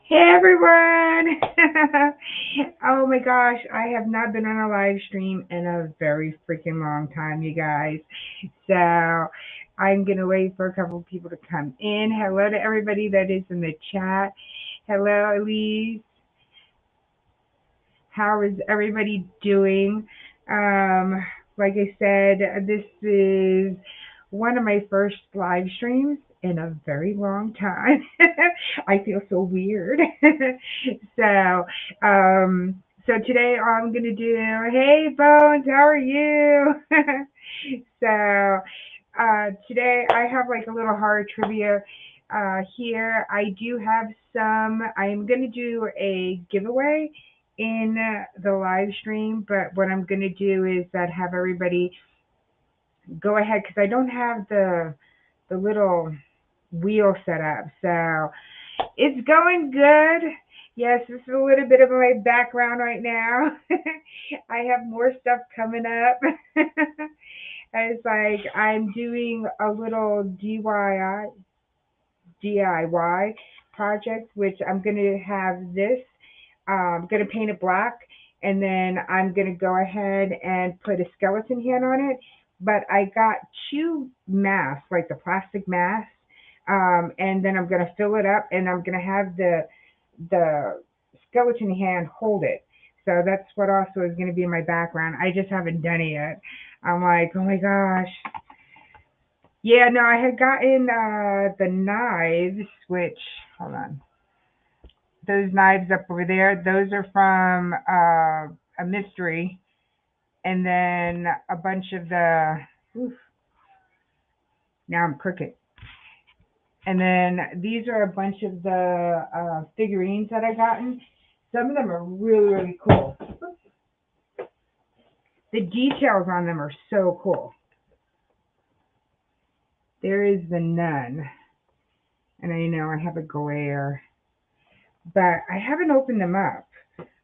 Hey everyone! Oh my gosh, I have not been on a live stream in a very freaking long time, you guys. So I'm gonna wait for a couple of people to come in. Hello to everybody that is in the chat. Hello, Elise. How is everybody doing? Um, like I said, this is one of my first live streams in a very long time. I feel so weird. so, so today I'm gonna do. Hey, Bones, how are you? so, today I have like a little horror trivia here. I do have some. I'm gonna do a giveaway in the live stream, but what I'm gonna do is that have everybody go ahead because I don't have the little wheel set up. So it's going good. Yes, this is a little bit of my background right now. I have more stuff coming up. It's like I'm doing a little DIY project, which I'm going to have this. I'm going to paint it black, and then I'm going to go ahead and put a skeleton hand on it. But I got two masks, like the plastic masks, and then I'm going to fill it up, and I'm going to have the skeleton hand hold it. So that's what also is going to be in my background. I just haven't done it yet. I'm like, oh my gosh. Yeah, no, I had gotten the knives, which, hold on, those knives up over there, those are from a mystery. And then a bunch of oof, now I'm crooked. And then these are a bunch of the figurines that I gotten. Some of them are really, really cool. The details on them are so cool. There is the nun. And I know I have a glare, but I haven't opened them up.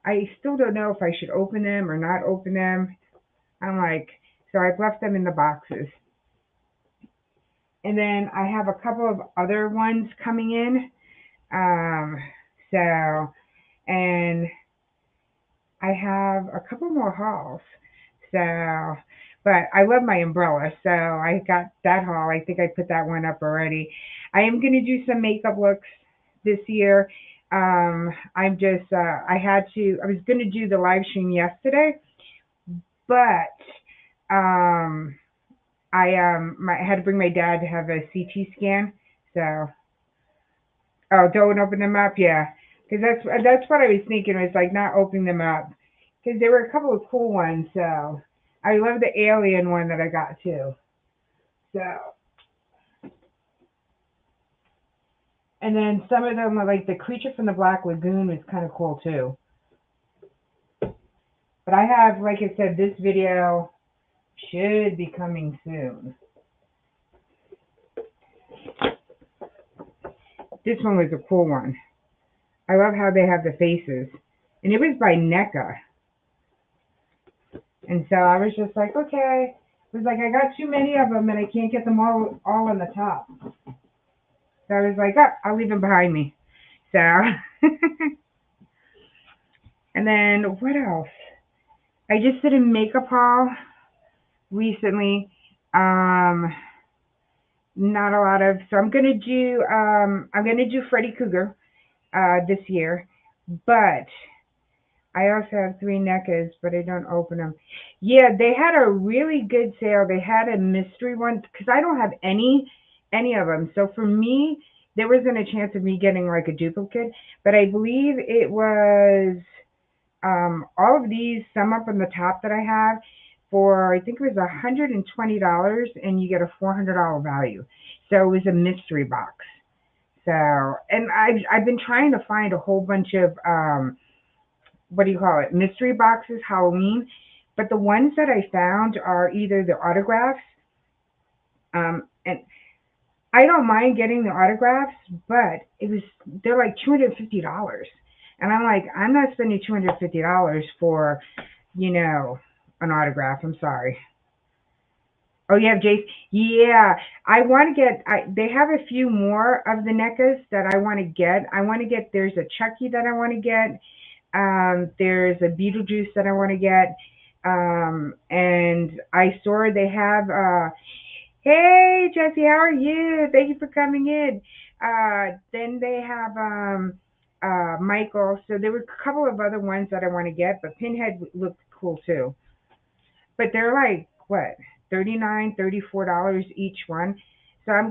I still don't know if I should open them or not open them. I'm like, so I've left them in the boxes. And then I have a couple of other ones coming in. Um, so, and I have a couple more hauls. So, but I love my umbrella. So I got that haul. I think I put that one up already. I am going to do some makeup looks this year. I'm just, I was going to do the live stream yesterday, but, um, I had to bring my dad to have a CT scan. So, oh, don't open them up, yeah, because that's what I was thinking. Was like not opening them up because there were a couple of cool ones. So I love the alien one that I got too. So and then some of them are like the creature from the Black Lagoon was kind of cool too. But I have, like I said, this video should be coming soon. This one was a cool one. I love how they have the faces, and it was by NECA. And so I was just like, okay. It was like I got too many of them and I can't get them all on the top. So I was like, oh, I'll leave them behind me. So, and then what else? I just did a makeup haul recently. Um, Not a lot of. So I'm gonna do Freddy Krueger this year, but I also have three NECAs, but I don't open them. Yeah, they had a really good sale. They had a mystery one because I don't have any of them. So for me, there wasn't a chance of me getting like a duplicate. But I believe it was all of these sum up on the top that I have for I think it was $120, and you get a $400 value. So it was a mystery box. So and I've been trying to find a whole bunch of what do you call it, mystery boxes, Halloween. But the ones that I found are either the autographs, and I don't mind getting the autographs, but they're like $250, and I'm like, I'm not spending $250 for, you know, an autograph. I'm sorry. Oh, you have Jace. Yeah, I want to get. They have a few more of the NECAs that I want to get. I want to get. There's a Chucky that I want to get. There's a Beetlejuice that I want to get. And I saw they have. Hey, Jesse, how are you? Thank you for coming in. Then they have Michael. So there were a couple of other ones that I want to get, but Pinhead looked cool too. But they're like what, 39, $34 each one. So I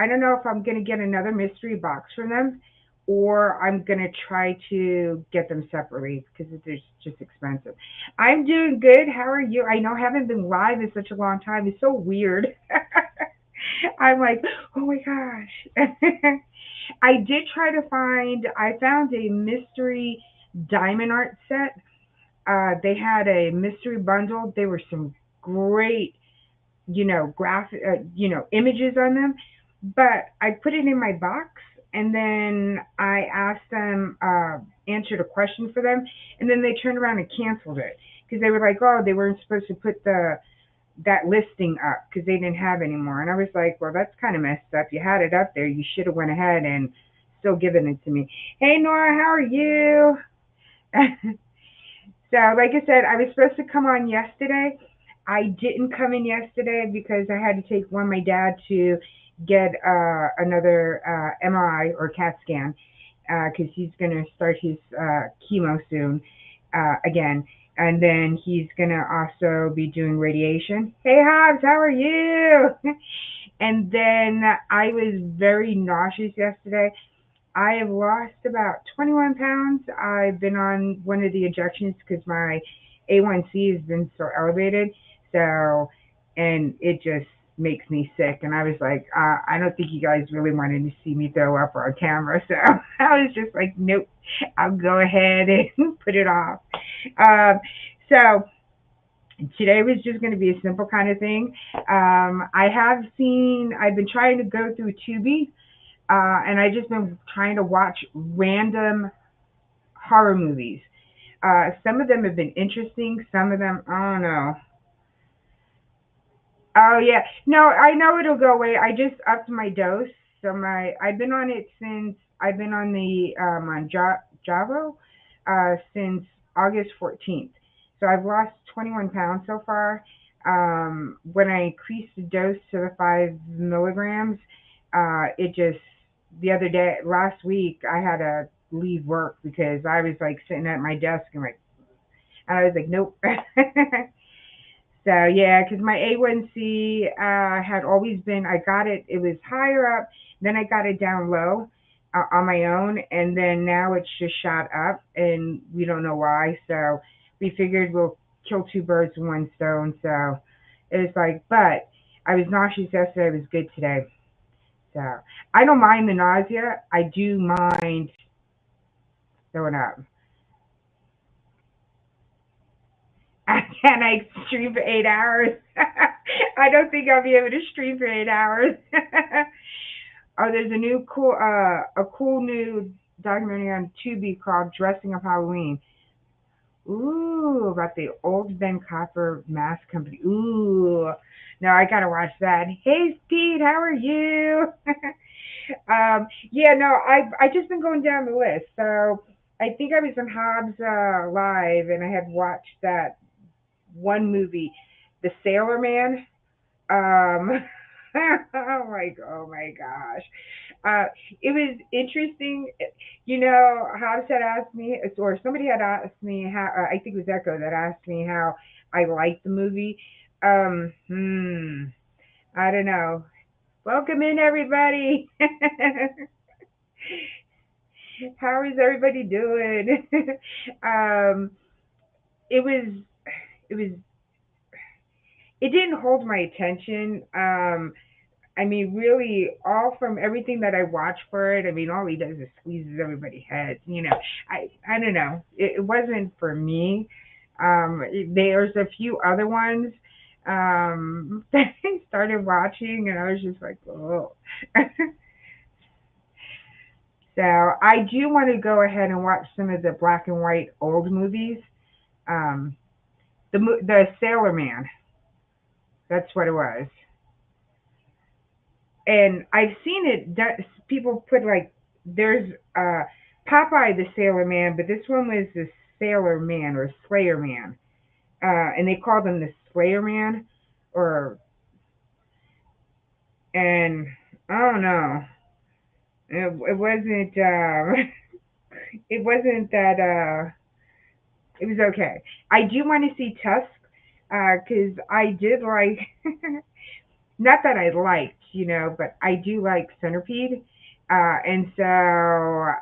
don't know if I'm gonna get another mystery box from them, or I'm gonna try to get them separately because it's just expensive. I'm doing good. How are you? I know I haven't been live in such a long time. It's so weird. I'm like, oh my gosh. I did try to find. I found a mystery diamond art set. They had a mystery bundle. There were some great, graphic, images on them. But I put it in my box, and then I asked them, answered a question for them, and then they turned around and canceled it because they were like, oh, they weren't supposed to put that listing up because they didn't have any more. And I was like, well, that's kind of messed up. You had it up there. You should have went ahead and still given it to me. Hey, Nora, how are you? So, like I said, I was supposed to come on yesterday. I didn't come in yesterday because I had to take my dad to get another MRI or CAT scan because he's going to start his chemo soon again. And then he's going to also be doing radiation. Hey, Hobbs, how are you? And then I was very nauseous yesterday. I have lost about 21 pounds. I've been on one of the injections because my A1C has been so elevated. So, and it just makes me sick. And I was like, I don't think you guys really wanted to see me throw up on camera. So I was just like, nope, I'll go ahead and put it off. So today was just going to be a simple kind of thing. I've been trying to go through Tubi, and I just been trying to watch random horror movies. Some of them have been interesting. Some of them, I don't know. Oh yeah, no, I know it'll go away. I just upped my dose, so I've been on it since I've been on the on Javo since August 14th. So I've lost 21 pounds so far. When I increased the dose to the 5 milligrams, it just the other day last week I had to leave work because I was like sitting at my desk and I was like nope. So yeah, because my A1C had always been, I got it, it was higher up, then I got it down low on my own, and then now it's just shot up, and we don't know why. So we figured we'll kill two birds with one stone. So it was like, but I was nauseous yesterday, I was good today. So I don't mind the nausea. I do mind throwing up. Can I stream for 8 hours? I don't think I'll be able to stream for 8 hours. Oh, there's a cool new documentary on Tubi called "Dressing Up Halloween." Ooh, about the old Ben Copper Mask Company. Ooh, no, I gotta watch that. Hey, Pete, how are you? Yeah, no, I just been going down the list. So I think I was on Hobbs live, and I had watched that one movie, The Sailor Man. Um, oh my gosh. Uh, it was interesting. Hobbs had asked me, or somebody had asked me how, I think it was Echo that asked me how I liked the movie. I don't know. Welcome in, everybody. How is everybody doing? um, it was, it was, it didn't hold my attention. I mean, really, all from everything that I watch for it. I mean, all he does is squeezes everybody's heads. I don't know. It wasn't for me. There's a few other ones that I started watching, and I was just like, oh. So I do want to go ahead and watch some of the black and white old movies. Um, the Sailor Man. That's what it was. And I've seen it. People put like there's Popeye the Sailor Man, but this one was the Sailor Man or Slayer Man, and they called him the Slayer Man, or and I don't know. It wasn't. It wasn't that. It was okay. I do want to see Tusk because I did like. Not that I liked, but I do like Centipede. And so,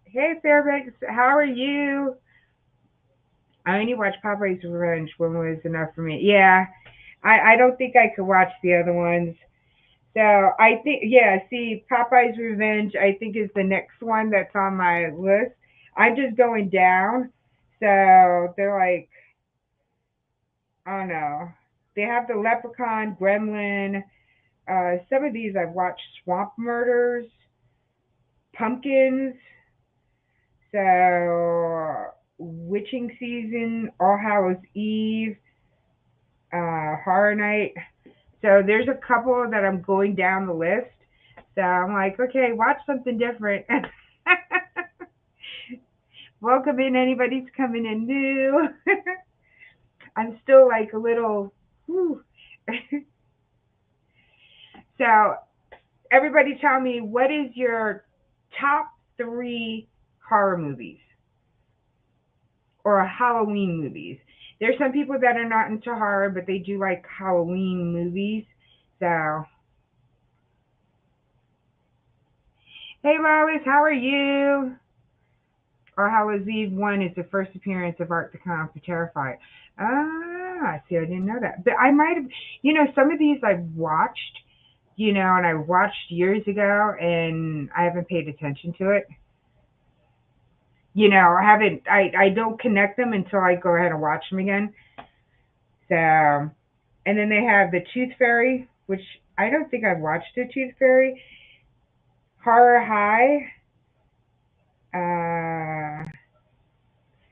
hey Fairbanks, how are you? I only watched Popeye's Revenge. One was enough for me. Yeah, I don't think I could watch the other ones. So I think, yeah, see, Popeye's Revenge, I think is the next one that's on my list. I'm just going down. So they're like, I don't know. They have the Leprechaun, Gremlin. Some of these I've watched Swamp Murders, Pumpkins, so Witching Season, All Hallows Eve, Horror Night. So there's a couple that I'm going down the list. So I'm like, okay, watch something different. Welcome in anybody's coming in new. I'm still like a little, whew. So everybody tell me, what is your top three horror movies or Halloween movies? There's some people that are not into horror, but they do like Halloween movies. So, hey Lois, how are you? Or Hallows Eve 1 is the first appearance of Art the Clown for Terrified. Ah, see, I didn't know that. But I might have, some of these I've watched, and I watched years ago and I haven't paid attention to it. I haven't, I don't connect them until I go ahead and watch them again. So, and then they have the Tooth Fairy, which I don't think I've watched the Tooth Fairy. Horror High, uh,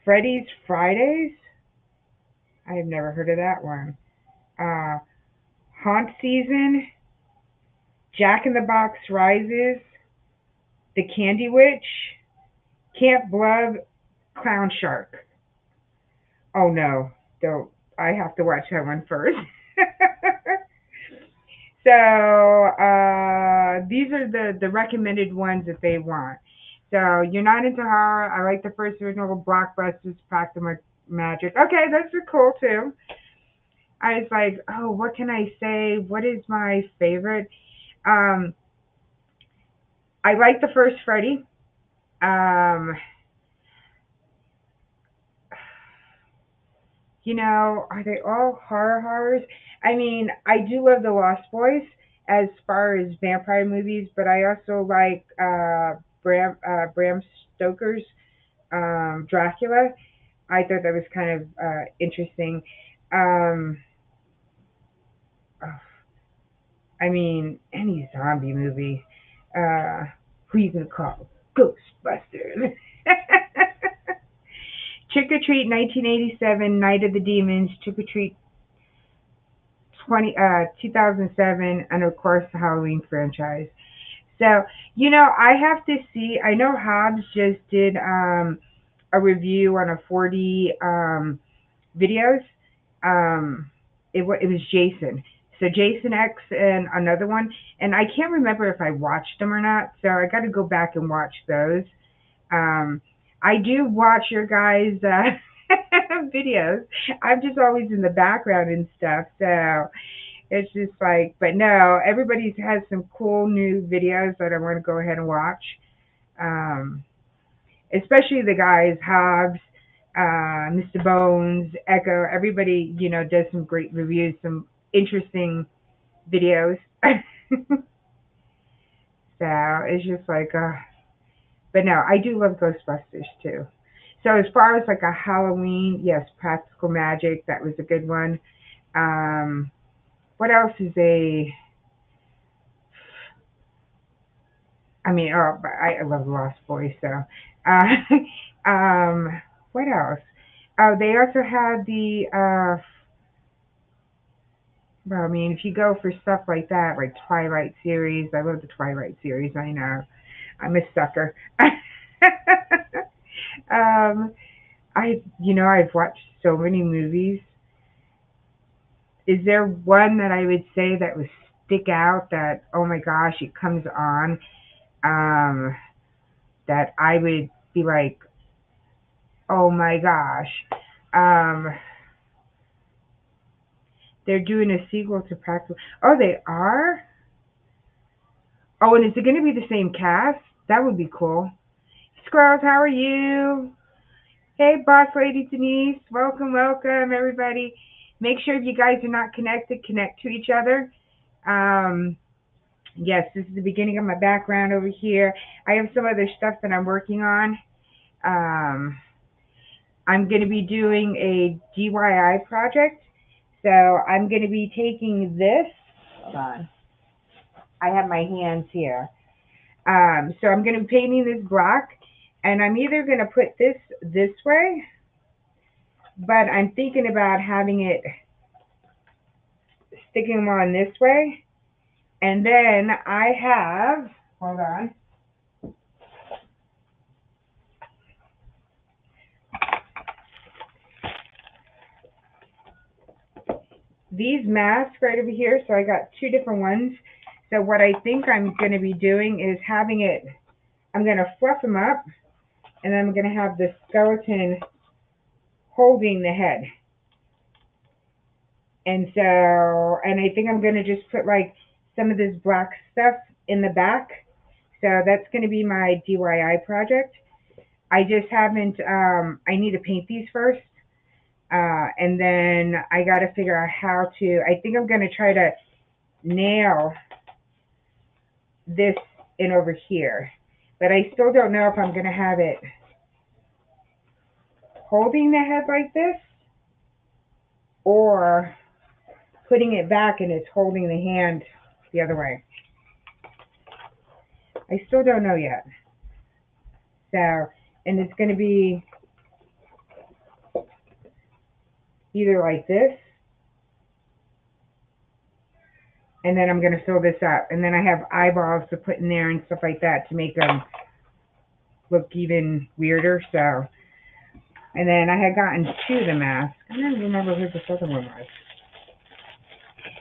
Freddy's Fridays. I have never heard of that one. Uh, Haunt Season, Jack in the Box Rises, The Candy Witch, Camp Blood, Clown Shark. Oh no, don't. I have to watch that one first. So these are the recommended ones that they want. So you're not into horror. I like the first original blockbusters, Pact of Magic. Okay, those are cool too. I was like, oh, what can I say? What is my favorite? Um, I like the first Freddy. Um, are they all horrors? I mean, I do love the Lost Boys as far as vampire movies, but I also like Bram Stoker's Dracula. I thought that was kind of interesting. Um, oh, I mean, any zombie movie. Who you gonna call? Ghostbusters. Trick or Treat 1987, Night of the Demons, Trick or Treat 2007, and of course the Halloween franchise. So, I have to see. I know Hobbs just did a review on a 4D videos. Um, it was Jason. So Jason X and another one, and I can't remember if I watched them or not. So I got to go back and watch those. Um, I do watch your guys' videos. I'm just always in the background and stuff. So it's just like, but no, everybody's has some cool new videos that I want to go ahead and watch. Um, Especially the guys, Hobbs, Mr. Bones, Echo, everybody, does some great reviews, some interesting videos. So it's just like, but no, I do love Ghostbusters too. So as far as like a Halloween, yes, Practical Magic, that was a good one. Um, what else is a? I mean, oh, I love Lost Boys, so. Um, what else? Oh, they also had the Well, I mean, if you go for stuff like that, like Twilight series, I love the Twilight series. I know, I'm a sucker. um, I've watched so many movies. Is there one that I would say that would stick out that, oh my gosh, it comes on, um, that I would be like, oh my gosh, um, they're doing a sequel to Practical. Oh, they are. Oh, and is it going to be the same cast? That would be cool. Squirrels, how are you? Hey, Boss Lady Denise. Welcome, welcome, everybody. Make sure if you guys are not connected, connect to each other. Um, yes, this is the beginning of my background over here. I have some other stuff that I'm working on. Um, I'm going to be doing a DIY project. So I'm going to be taking this. Hold on. I have my hands here. So I'm going to be painting this black, and I'm either going to put this way, but I'm thinking about having it sticking them on this way. And then I have, hold on. These masks right over here. So I got two different ones. So what I think I'm going to be doing is having it, I'm going to fluff them up, and then I'm going to have the skeleton holding the head. And so, and I think I'm going to just put like some of this black stuff in the back. So that's going to be my DIY project. I just haven't, I need to paint these first. And then I got to figure out how to, I think I'm going to try to nail this in over here. But I still don't know if I'm going to have it holding the head like this or putting it back and it's holding the hand the other way. I still don't know yet. So, and it's going to be either like this, and then I'm going to fill this up. And then I have eyeballs to put in there and stuff like that to make them look even weirder. So, and then I had gotten to the mask. I don't remember who the other one was.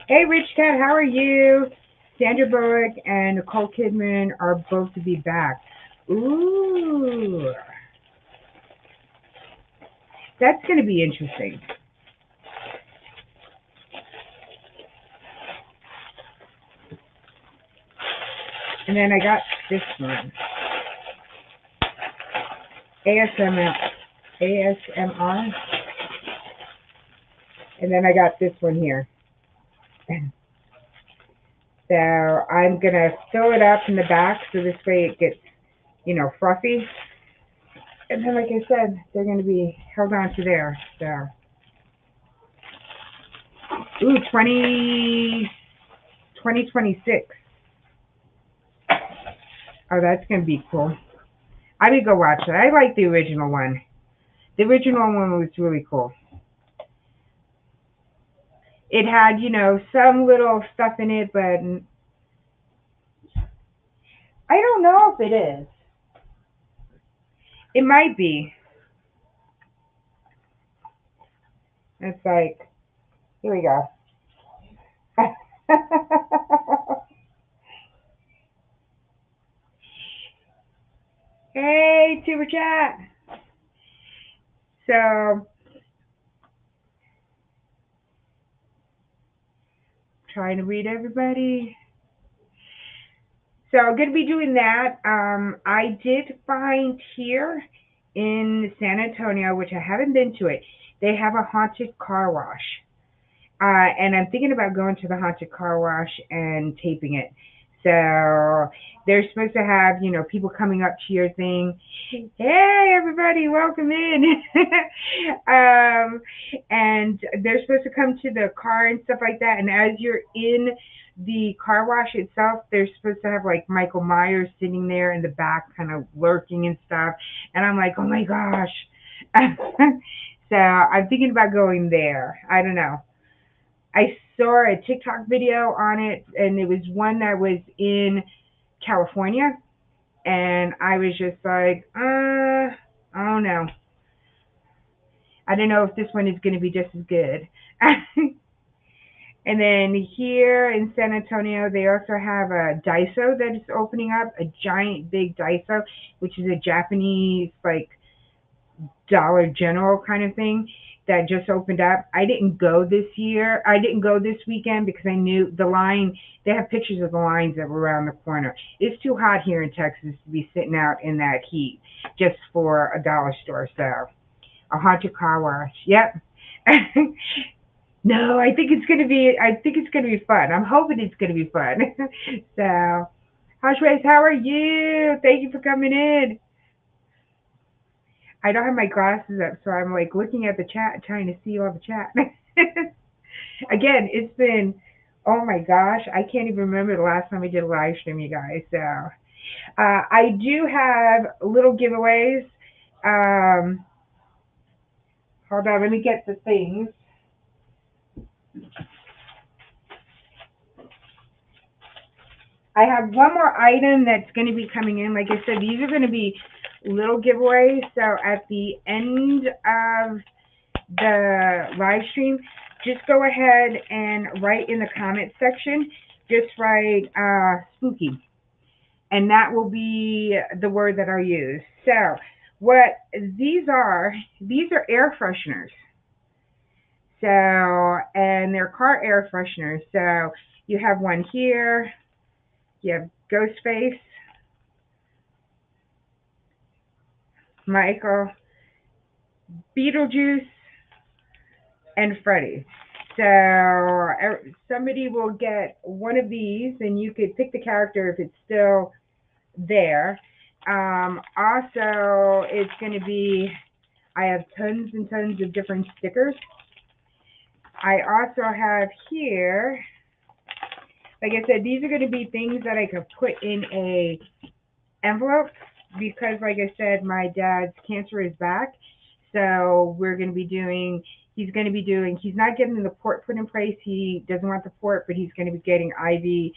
Hey, Rich Cat, how are you? Sandra Bullock and Nicole Kidman are both to be back. Ooh. That's going to be interesting. And then I got this one. ASMR. And then I got this one here. So I'm going to fill it up in the back so this way it gets, fluffy. And then, like I said, they're going to be held on to there. So, ooh, 2026. Oh, that's going to be cool. I would go watch it. I like the original one. The original one was really cool. It had, some little stuff in it, but I don't know if it is. It might be. It's like, here we go. Hey, Tuber Chat. So, trying to read everybody. So I'm going to be doing that. I did find here in San Antonio, which I haven't been to it, they have a haunted car wash. And I'm thinking about going to the haunted car wash and taping it. So they're supposed to have, people coming up to your thing. Hey, everybody, welcome in. And they're supposed to come to the car and stuff like that. And as you're in the car wash itself, they're supposed to have like Michael Myers sitting there in the back, kind of lurking and stuff. And I'm like, oh my gosh. So I'm thinking about going there. I don't know. I saw a TikTok video on it, and it was one that was in California, and I was just like, I don't know. I don't know if this one is going to be just as good. And then here in San Antonio, they also have a Daiso that is opening up, a giant big Daiso, which is a Japanese like Dollar General kind of thing that just opened up. I didn't go this year. I didn't go this weekend because I knew the line. They have pictures of the lines that were around the corner. It's too hot here in Texas to be sitting out in that heat just for a dollar store. So a haunted car wash. Yep. No, I think it's gonna be. I think it's gonna be fun. I'm hoping it's gonna be fun. So, Hush Race, how are you? Thank you for coming in. I don't have my glasses up, so I'm like looking at the chat, trying to see all the chat. Again, it's been, oh my gosh, I can't even remember the last time I did a live stream, you guys. So, I do have little giveaways. Um, Hold on, let me get the things. I have one more item that's going to be coming in. Like I said, these are going to be little giveaways. So at the end of the live stream, just go ahead and write in the comment section, just write spooky. And that will be the word that I use. So what these are air fresheners. So, and they're car air fresheners. So you have one here, you have Ghostface, Michael, Beetlejuice, and Freddy. So somebody will get one of these, and you could pick the character if it's still there. Also, it's going to be, I have tons and tons of different stickers. I also have here, like I said, these are going to be things that I could put in a envelope because, like I said, my dad's cancer is back. So we're going to be doing, he's not getting the port put in place. He doesn't want the port, but he's going to be getting IV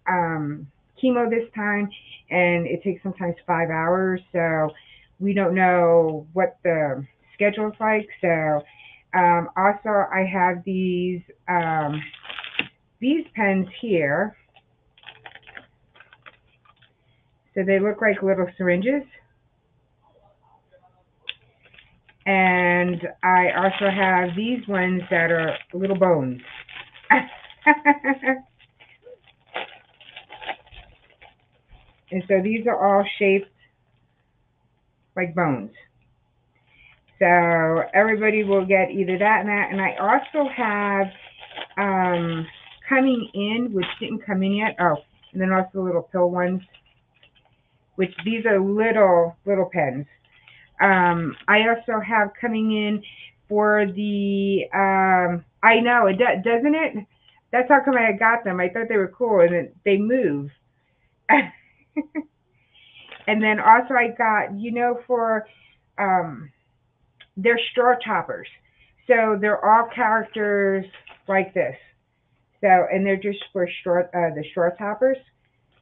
chemo this time. And it takes sometimes 5 hours. So we don't know what the schedule is like. So also I have these pens here. So they look like little syringes. And I also have these ones that are little bones. And so these are all shaped like bones. So everybody will get either that and that. And I also have coming in, which didn't come in yet. Oh, and then also the little pill ones, which these are little pens. I also have coming in for the, I know, doesn't it? That's how come I got them. I thought they were cool, and then they move. And then also I got, for, they're straw toppers. So they're all characters like this. So, and they're just for the straw toppers.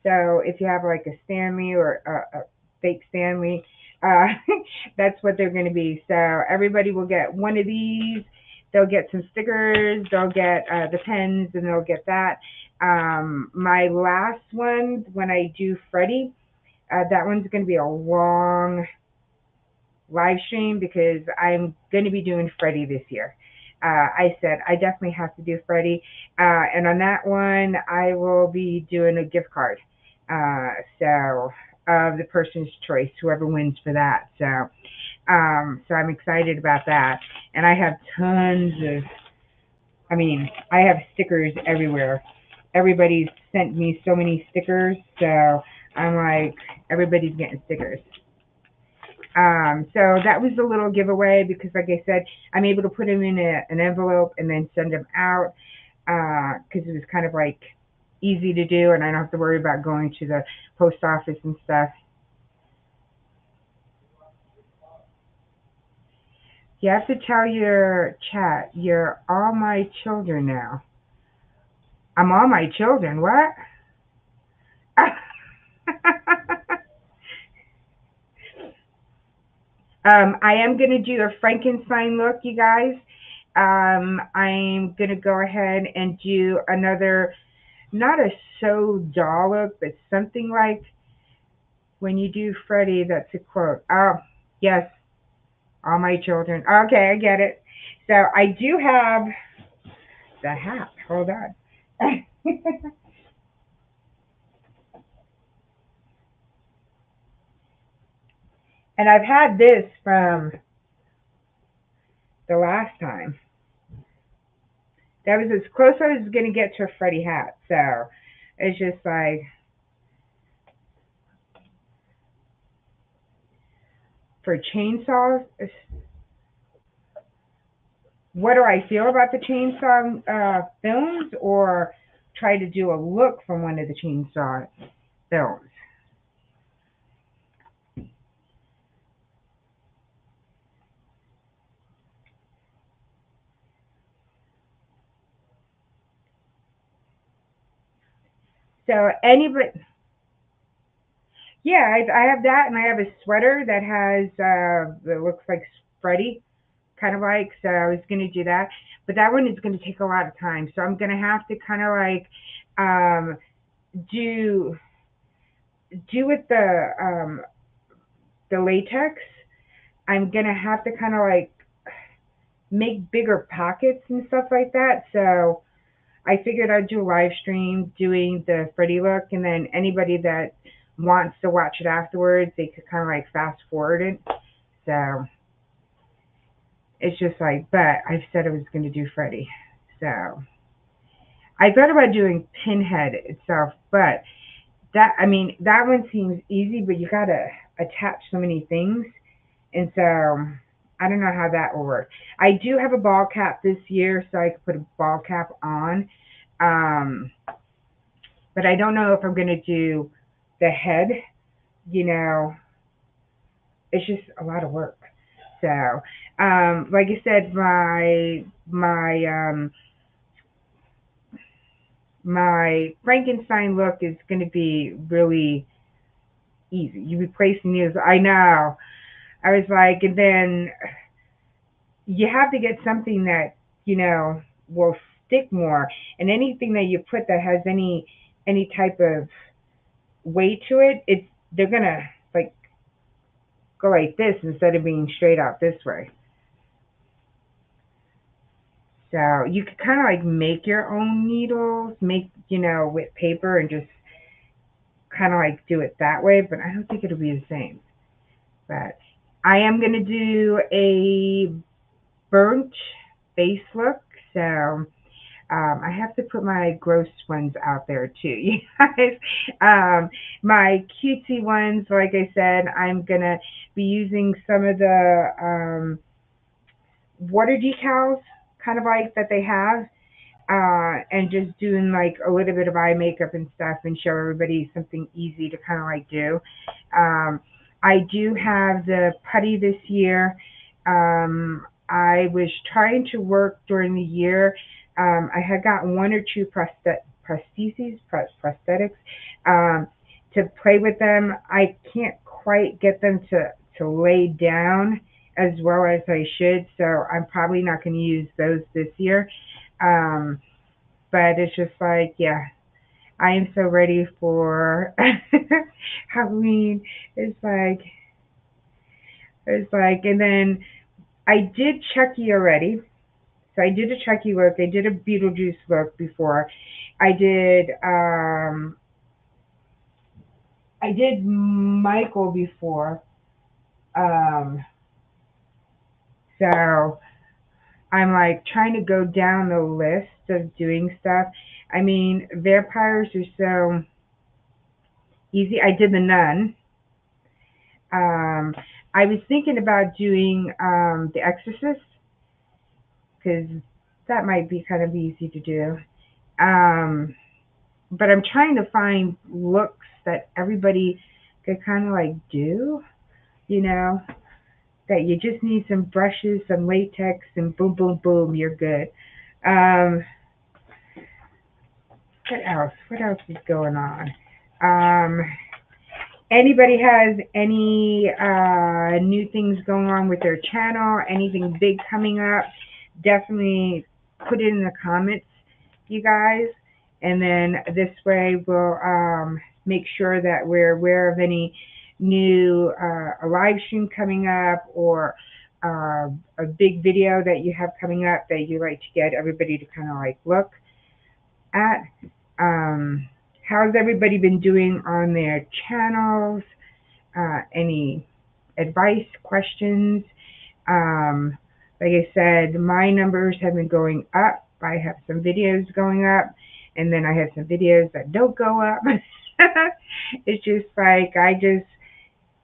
So if you have like a Stanley or a fake Stanley, that's what they're going to be. So everybody will get one of these. They'll get some stickers. They'll get the pens, and they'll get that. My last one, when I do Freddy, that one's going to be a long live stream because I'm going to be doing Freddy this year. I said I definitely have to do Freddy. And on that one, I will be doing a gift card. So of the person's choice, whoever wins for that. So, so I'm excited about that. And I have tons of, I have stickers everywhere. Everybody's sent me so many stickers. So I'm like, everybody's getting stickers. So that was a little giveaway because, like I said, I'm able to put them in an envelope and then send them out because it was kind of like easy to do, and I don't have to worry about going to the post office and stuff. You have to tell your chat, you're all my children now. I'm all my children. What? I am going to do a Frankenstein look, you guys. I'm going to go ahead and do another, not a so doll look, but something like when you do Freddy, that's a quote. Oh, yes, all my children. Okay, I get it. So I do have the hat. Hold on. And I've had this from the last time. That was as close I was going to get to a Freddy hat. So it's just like, for chainsaws, what do I feel about the chainsaw films, or try to do a look from one of the chainsaw films? So anybody, yeah, I have that, and I have a sweater that has that looks like Freddy, kind of like. So I was gonna do that, but that one is gonna take a lot of time. So I'm gonna have to kind of like um, do with the latex. I'm gonna have to kind of like make bigger pockets and stuff like that. So I figured I'd do a live stream doing the Freddy look, and then anybody that wants to watch it afterwards, they could kind of like fast forward it. So it's just like, but I said I was going to do Freddy. So I thought about doing Pinhead itself, but that, I mean, that one seems easy, but you got to attach so many things. And so I don't know how that will work. I do have a ball cap this year, so I could put a ball cap on. Um, but I don't know if I'm going to do the head. You know, it's just a lot of work. So, like I said, my Frankenstein look is going to be really easy. You replace the news. I know. I was like, and then you have to get something that will stick more, and anything that you put that has any type of weight to it, it's they're gonna like go like this instead of being straight out this way. So you could kind of like make your own needles, make with paper, and just kind of like do it that way. But I don't think it'll be the same. But I am gonna do a burnt face look. So I have to put my gross ones out there too, you guys. My cutesy ones, like I said, I'm gonna be using some of the water decals, kind of like that they have, and just doing like a little bit of eye makeup and stuff, and show everybody something easy to kind of like do. Um, I do have the putty this year. I was trying to work during the year. I had gotten one or two prosthetics to play with them. I can't quite get them to lay down as well as I should, so I'm probably not going to use those this year. Um, but it's just like, yeah, I am so ready for Halloween. It's like, and then I did Chucky already. So I did a Chucky look. I did a Beetlejuice look before. I did, Michael before. Um, so I'm like trying to go down the list of doing stuff. I mean, vampires are so easy. I did the nun. Um, I was thinking about doing The Exorcist, because that might be kind of easy to do. Um, but I'm trying to find looks that everybody could kind of like do, you know, that you just need some brushes, some latex, and boom, boom, boom, you're good. Um, What else? What else is going on? Um, Anybody has any new things going on with their channel, anything big coming up, definitely put it in the comments, you guys. And then this way we'll make sure that we're aware of any new a live stream coming up, or a big video that you have coming up that you like to get everybody to kind of like look at. Um, how's everybody been doing on their channels? Any advice, questions? Um, like I said, my numbers have been going up. I have some videos going up, and then I have some videos that don't go up. It's just like I just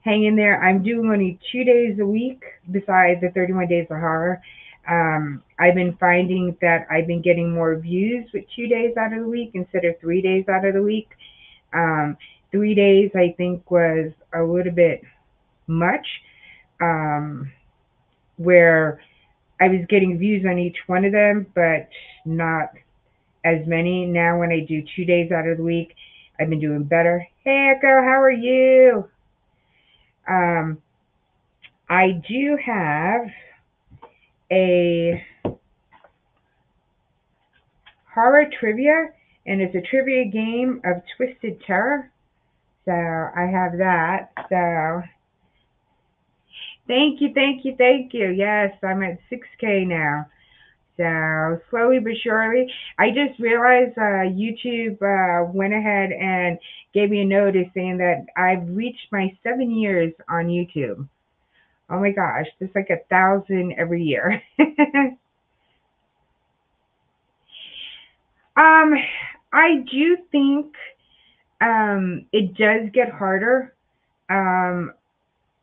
hang in there. I'm doing only 2 days a week besides the 31 Days of Horror. I've been finding that I've been getting more views with 2 days out of the week instead of 3 days out of the week. Um, 3 days, I think, was a little bit much, um, where I was getting views on each one of them, but not as many. Now, when I do 2 days out of the week, I've been doing better. Hey, Echo, how are you? Um, I do have a horror trivia, and it's a trivia game of Twisted Terror. So I have that. So thank you, thank you, thank you. Yes, I'm at 6K now. So slowly but surely, I just realized YouTube went ahead and gave me a notice saying that I've reached my 7 years on YouTube. Oh my gosh, there's like 1,000 every year. um, I do think it does get harder. Um,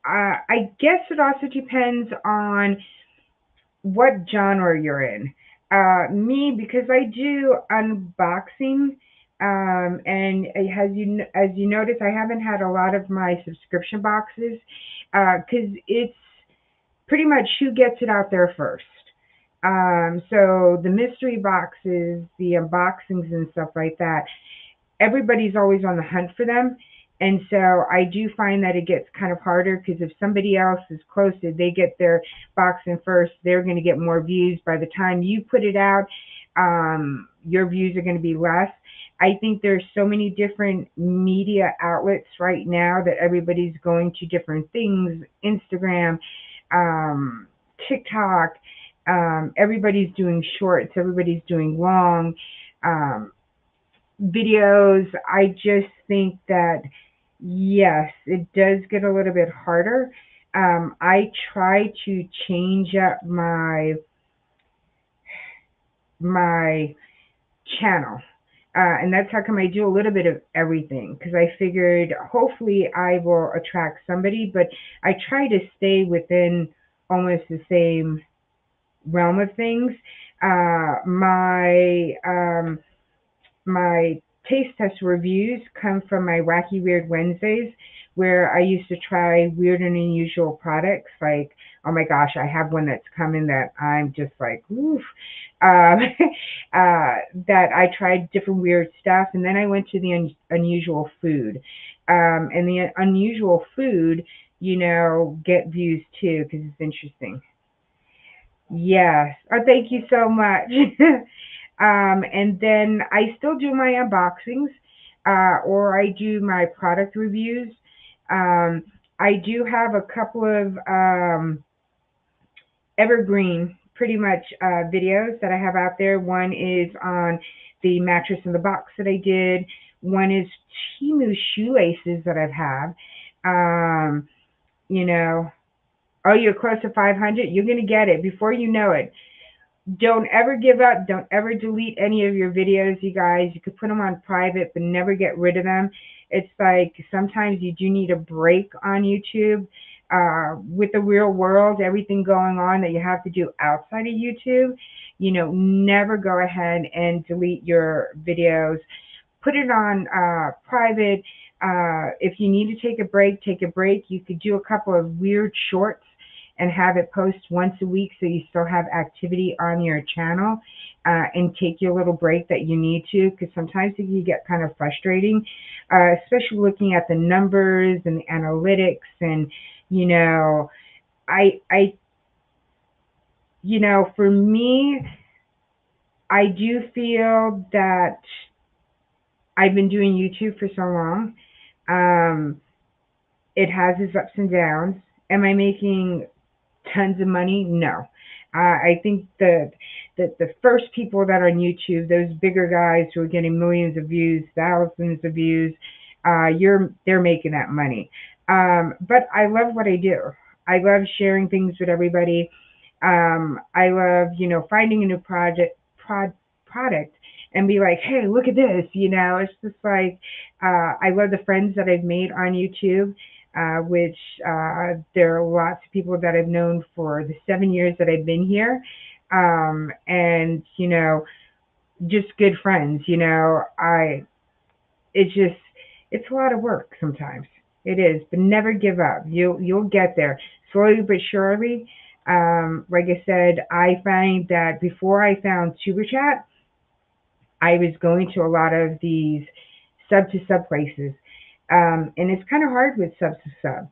I guess it also depends on what genre you're in. Me, because I do unboxing, and as you notice, I haven't had a lot of my subscription boxes, because it's pretty much who gets it out there first. So the mystery boxes, the unboxings and stuff like that, everybody's always on the hunt for them. And so I do find that it gets kind of harder, because if somebody else is close to, they get their box in first, they're going to get more views. By the time you put it out, your views are going to be less. I think there's so many different media outlets right now that everybody's going to different things. Instagram, TikTok, everybody's doing shorts, everybody's doing long. Um, Videos. I just think that yes, it does get a little bit harder. I try to change up my channel. And that's how come I do a little bit of everything, because I figured hopefully I will attract somebody, but I try to stay within almost the same realm of things. My taste test reviews come from my Wacky Weird Wednesdays, where I used to try weird and unusual products. Like, oh my gosh, I have one that's coming that I'm just like, oof. Um, that I tried different weird stuff, and then I went to the unusual food. And the unusual food, get views too, because it's interesting. Yes. Oh, thank you so much. And then I still do my unboxings, or I do my product reviews. Um, I do have a couple of evergreen, pretty much, videos that I have out there. One is on the mattress in the box that I did. One is Timu shoelaces that I've had. Um, you know, oh, you're close to 500. You're gonna get it before you know it. Don't ever give up. Don't ever delete any of your videos, you guys. You could put them on private, but never get rid of them. It's like sometimes you do need a break on YouTube, with the real world, everything going on that you have to do outside of YouTube. Never go ahead and delete your videos. Put it on private. If you need to take a break, take a break. You could do a couple of weird shorts and have it post once a week so you still have activity on your channel, and take your little break that you need to, because sometimes it can get kind of frustrating, especially looking at the numbers and the analytics. And you know, I for me, I do feel that I've been doing YouTube for so long. Um, it has its ups and downs. Am I making tons of money? No. I think the first people that are on YouTube, those bigger guys who are getting millions of views, thousands of views, they're making that money. But I love what I do. I love sharing things with everybody. I love, finding a new product and be like, hey, look at this. It's just like, I love the friends that I've made on YouTube, which there are lots of people that I've known for the 7 years that I've been here. And, just good friends, it's just, it's a lot of work sometimes. It is, but never give up. You'll get there slowly but surely. Like I said, I find that before I found Tuber Chat, I was going to a lot of these sub to sub places. And it's kind of hard with sub to sub,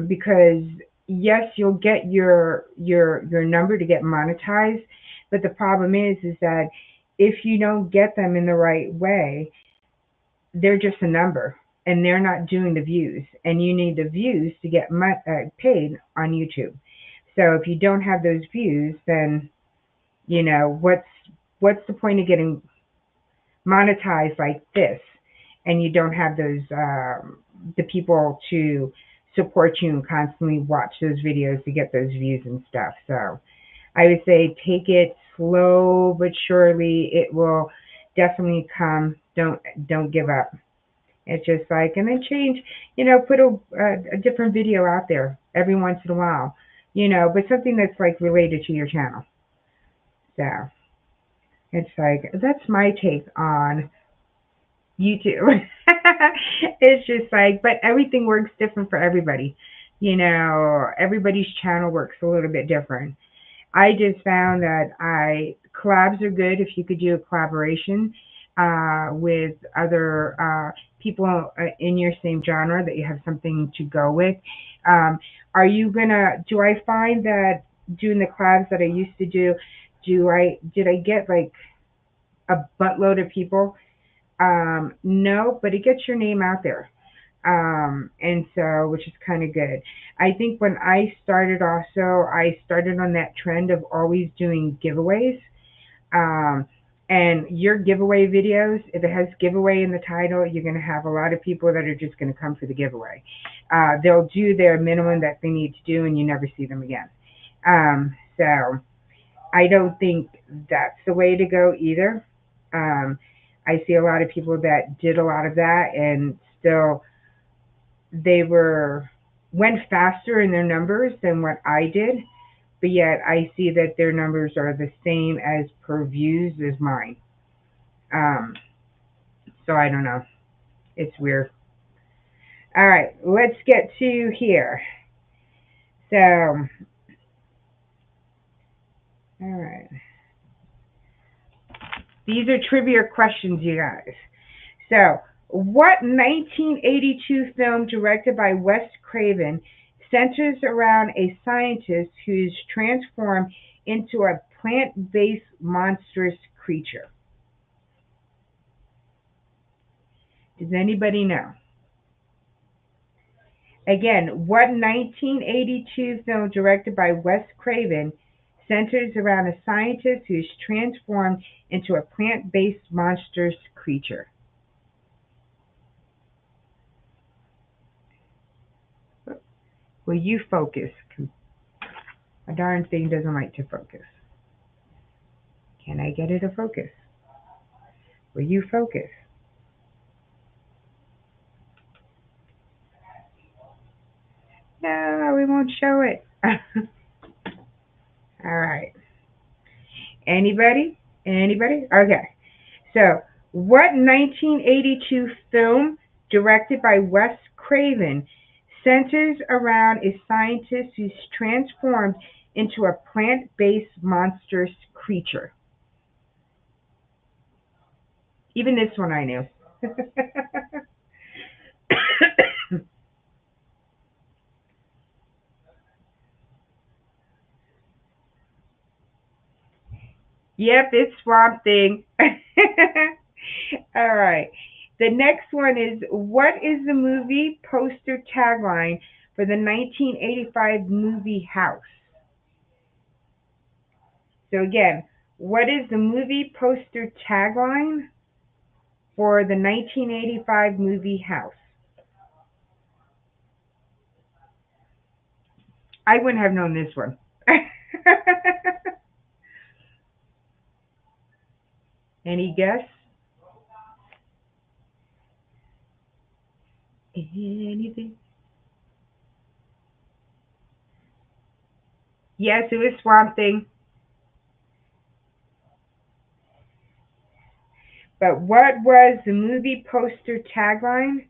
because yes, you'll get your number to get monetized, but the problem is that if you don't get them in the right way, they're just a number and they're not doing the views, and you need the views to get paid on YouTube. So if you don't have those views, then what's the point of getting monetized like this, and you don't have those the people to support you and constantly watch those videos to get those views and stuff. So I would say take it slow but surely. It will definitely come. Don't give up. It's just like, and then change, put a different video out there every once in a while, but something that's like related to your channel. So it's like, that's my take on YouTube. It's just like, but everything works different for everybody. Everybody's channel works a little bit different. I just found that collabs are good if you could do a collaboration with other people in your same genre, that you have something to go with. Do I find that doing the collabs that I used to do, did I get like a buttload of people? No, but it gets your name out there. And so, which is kind of good. I think when I started also, I started on that trend of always doing giveaways. And your giveaway videos, if it has giveaway in the title, you're going to have a lot of people that are just going to come for the giveaway. They'll do their minimum that they need to do, and you never see them again. So I don't think that's the way to go either. I see a lot of people that did a lot of that, and still they went faster in their numbers than what I did, but yet I see that their numbers are the same as per views as mine. So I don't know. It's weird. All right, let's get to here. So, all right. These are trivia questions, you guys. So, what 1982 film directed by Wes Craven centers around a scientist who's transformed into a plant-based monstrous creature? Does anybody know? Again, what 1982 film directed by Wes Craven centers around a scientist who's transformed into a plant-based monstrous creature? Will you focus? A darn thing doesn't like to focus. Can I get it to focus? Will you focus? No, we won't show it. All right. Anybody? Anybody? Okay. So, what 1982 film directed by Wes Craven centers around a scientist who's transformed into a plant-based monstrous creature. Even this one I knew. Yep, it's Swamp Thing. All right. The next one is, what is the movie poster tagline for the 1985 movie House? So again, what is the movie poster tagline for the 1985 movie House? I wouldn't have known this one. Any guess? Anything? Yes, it was Swamp Thing. But what was the movie poster tagline?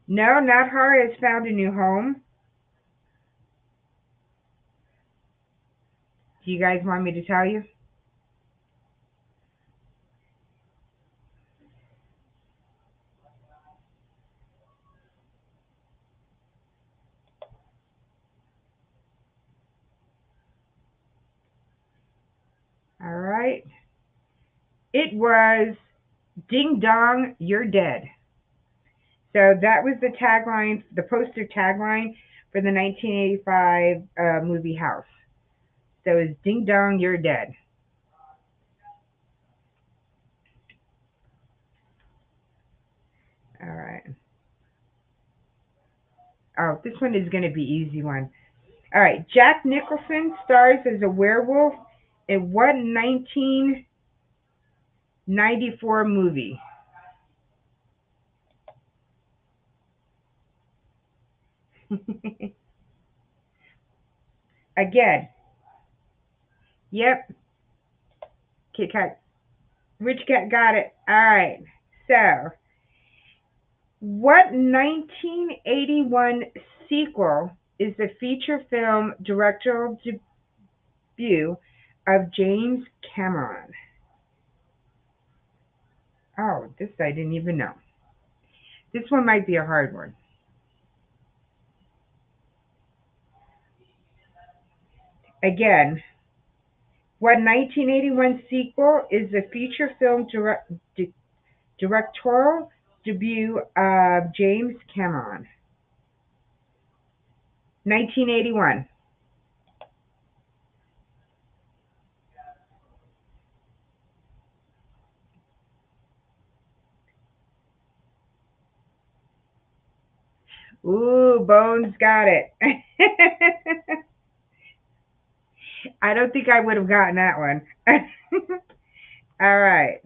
No, not Horror Has Found a New Home. Do you guys want me to tell you? All right. It was Ding Dong, You're Dead. So that was the tagline, the poster tagline for the 1985 movie House. So it's Ding Dong, You're Dead. All right. Oh, this one is going to be easy one. All right. Jack Nicholson stars as a werewolf in what 1994 movie? Again. Yep. Kit Kat. Rich Cat got it. All right. So, what 1981 sequel is the feature film directorial debut of James Cameron? Oh, this I didn't even know. This one might be a hard one. Again, what 1981 sequel is the feature film directorial debut of James Cameron? 1981. Ooh, Bones got it. I don't think I would have gotten that one. All right.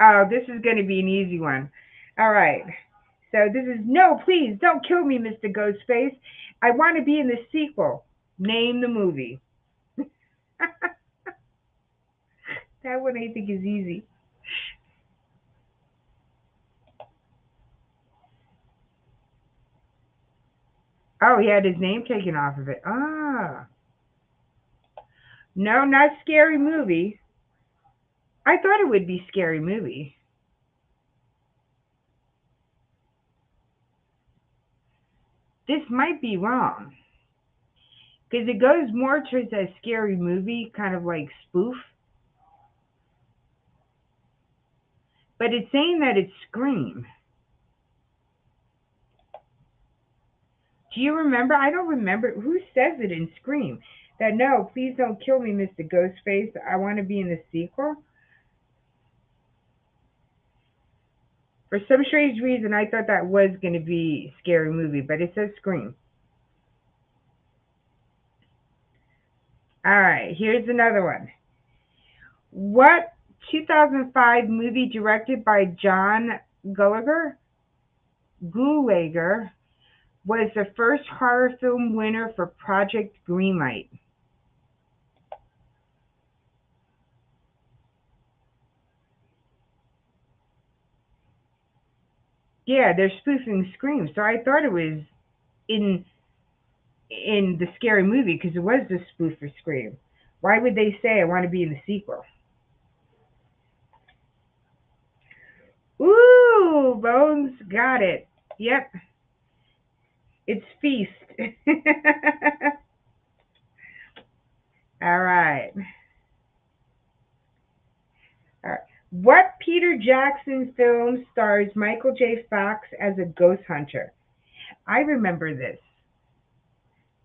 Oh, this is going to be an easy one. All right. So this is, no, please don't kill me, Mr. Ghostface. I want to be in the sequel. Name the movie. That one I think is easy. Oh, he had his name taken off of it. Ah. No, not Scary Movie. I thought it would be Scary Movie. This might be wrong. Because it goes more towards a Scary Movie, kind of like spoof. But it's saying that it's Scream. Do you remember? I don't remember. Who says it in Scream? That, no, please don't kill me, Mr. Ghostface. I want to be in the sequel. For some strange reason, I thought that was going to be Scary Movie, but it says Scream. All right, here's another one. What 2005 movie directed by John Gulager was the first horror film winner for Project Greenlight? Yeah, they're spoofing Scream. So I thought it was in the scary movie because it was the spoof for Scream. Why would they say I want to be in the sequel? Ooh, Bones got it. Yep, it's Feast. All right. All right. What Peter Jackson film stars Michael J. Fox as a ghost hunter? I remember this.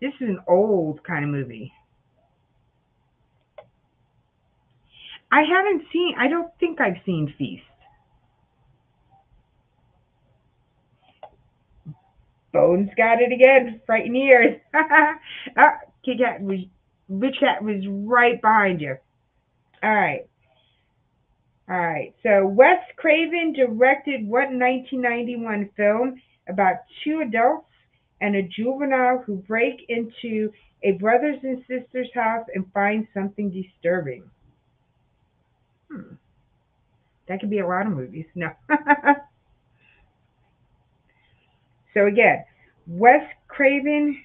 This is an old kind of movie. I don't think I've seen Feast. Bones got it again. Frightened ears. Ah, Rich Cat was right behind you. All right. All right. So Wes Craven directed what 1991 film about two adults and a juvenile who break into a brothers and sisters house and find something disturbing? Hmm. That could be a lot of movies. No. So again, Wes Craven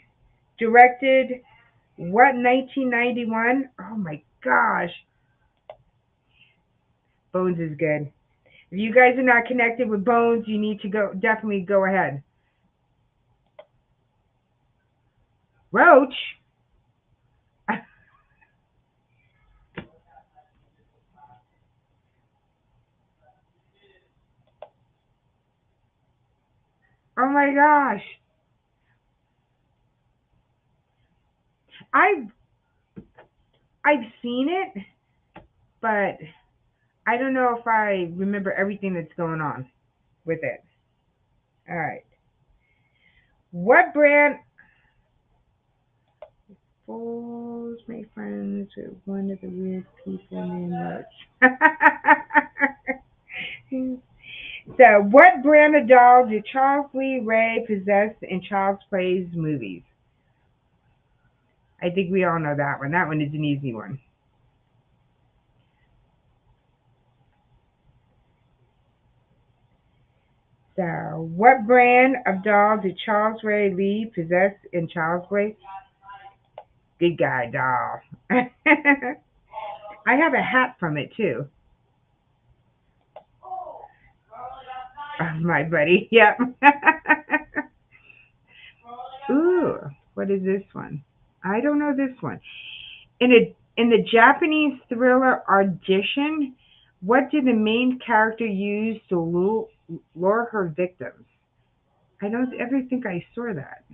directed what 1991? Oh my gosh. Bones is good. If you guys are not connected with Bones, you need to definitely go ahead. Roach. Oh my gosh. I've I've seen it, but I don't know if I remember everything that's going on with it. All right. What brand fools make friends with one of the weird people named Roach? So, what brand of dog did Charles Lee Ray possess in Child's Play's movies? I think we all know that one. That one is an easy one. So, what brand of dog did Charles Ray Lee possess in Child's Play? Good guy doll. I have a hat from it too. Oh, my buddy. Yep. Ooh, what is this one? I don't know this one. In the Japanese thriller Audition, what did the main character use to lure her victims? I don't ever think I saw that.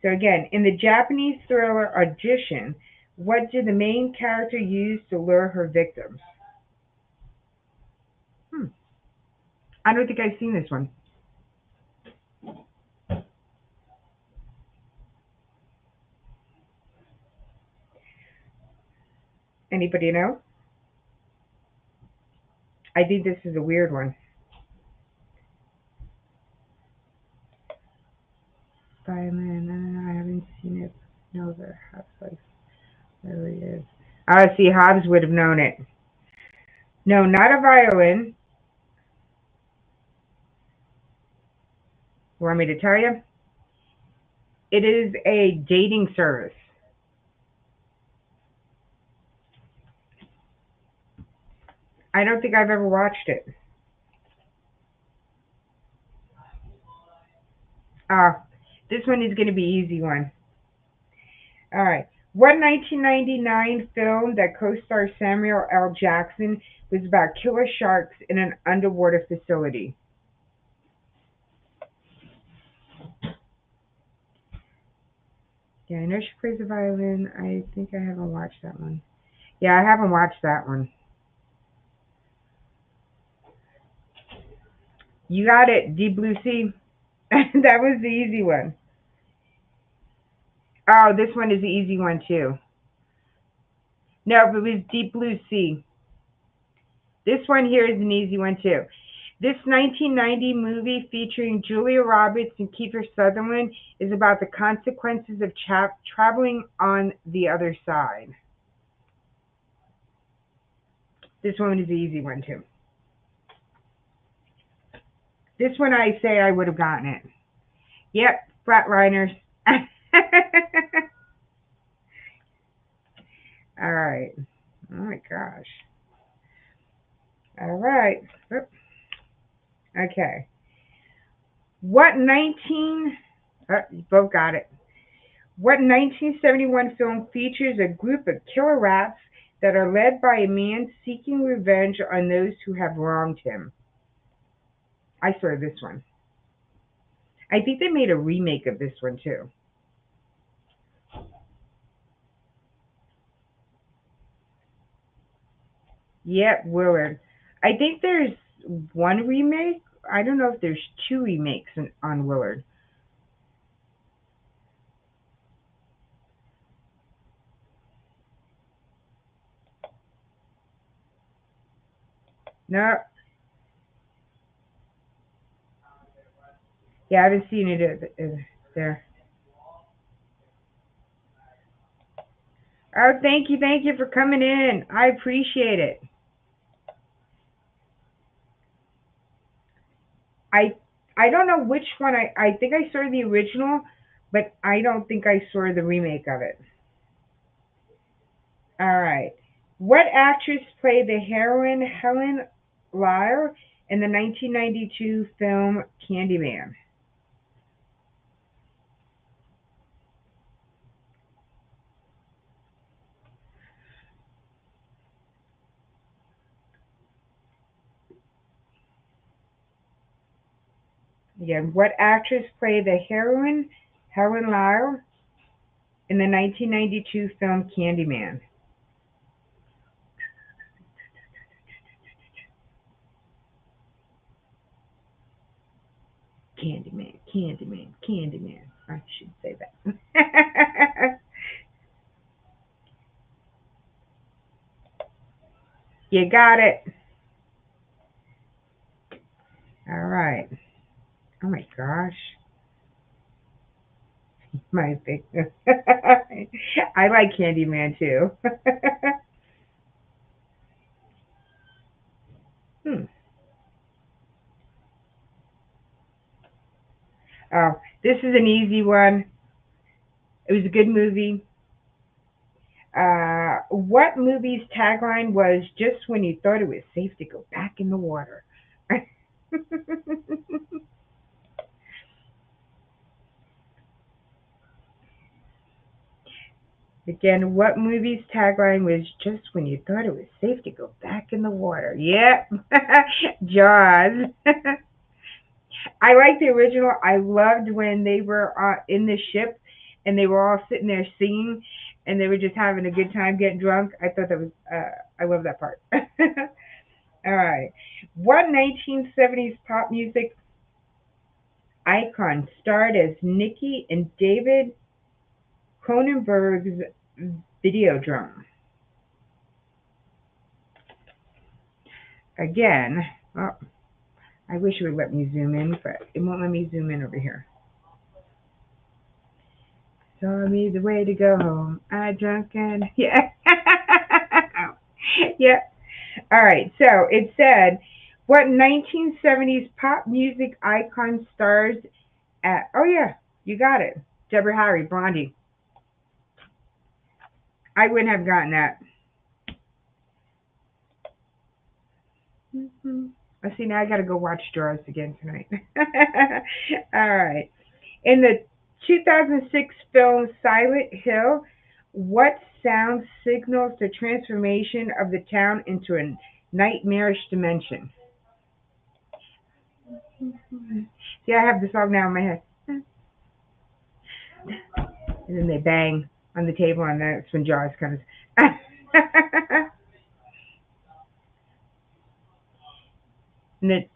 So again, in the Japanese thriller Audition, what did the main character use to lure her victims? Hmm. I don't think I've seen this one. Anybody know? I think this is a weird one. Violin. I haven't seen it. No, the Hobbs really is. See, Hobbs would have known it. No, not a violin. You want me to tell you? It is a dating service. I don't think I've ever watched it. Ah, this one is going to be easy one. All right. What 1999 film that co-stars Samuel L. Jackson was about killer sharks in an underwater facility? Yeah, I know she plays the violin. I think I haven't watched that one. Yeah, I haven't watched that one. You got it, Deep Blue Sea. That was the easy one. Oh, this one is the easy one too. No, it was Deep Blue Sea. This one here is an easy one too. This 1990 movie featuring Julia Roberts and Kiefer Sutherland is about the consequences of traveling on the other side. This one is the easy one too. This one I say I would have gotten it. Yep, Flatliners. All right. Oh my gosh. All right. Oop. Okay. What 19? You both got it. What 1971 film features a group of killer rats that are led by a man seeking revenge on those who have wronged him? I saw this one. I think they made a remake of this one too. Yep, Willard. I think there's one remake. I don't know if there's two remakes on Willard. No, yeah, I haven't seen it there. Oh, thank you for coming in. I appreciate it. I I don't know which one. I think I saw the original, but I don't think I saw the remake of it. All right. What actress played the heroine Helen Lyle in the 1992 film Candyman? Again, what actress played the heroine Helen Lyle in the 1992 film Candyman? Candyman, Candyman, Candyman. I should say that. You got it. All right. Oh my gosh. My big. I like Candyman too. Hmm. Oh, this is an easy one. It was a good movie. What movie's tagline was "Just when you thought it was safe to go back in the water"? Again, what movie's tagline was "Just when you thought it was safe to go back in the water"? Yep, Jaws. I like the original. I loved when they were in the ship and they were all sitting there singing and they were just having a good time getting drunk. I thought that was, I love that part. All right. What 1970s pop music icon starred as Nikki in David Cronenberg's Videodrome? Again, oh, I wish it would let me zoom in, but it won't let me zoom in over here. Show me the way to go home. I drunk and yeah. Yeah. All right. So it said, what 1970s pop music icon stars at? Oh yeah, you got it. Deborah Harry, Blondie. I wouldn't have gotten that. Mm-hmm. I see. Now I got to go watch Jaws again tonight. All right. In the 2006 film Silent Hill, what sound signals the transformation of the town into a nightmarish dimension? See, I have the song now in my head. And then they bang on the table, and that's when Jaws comes. And it,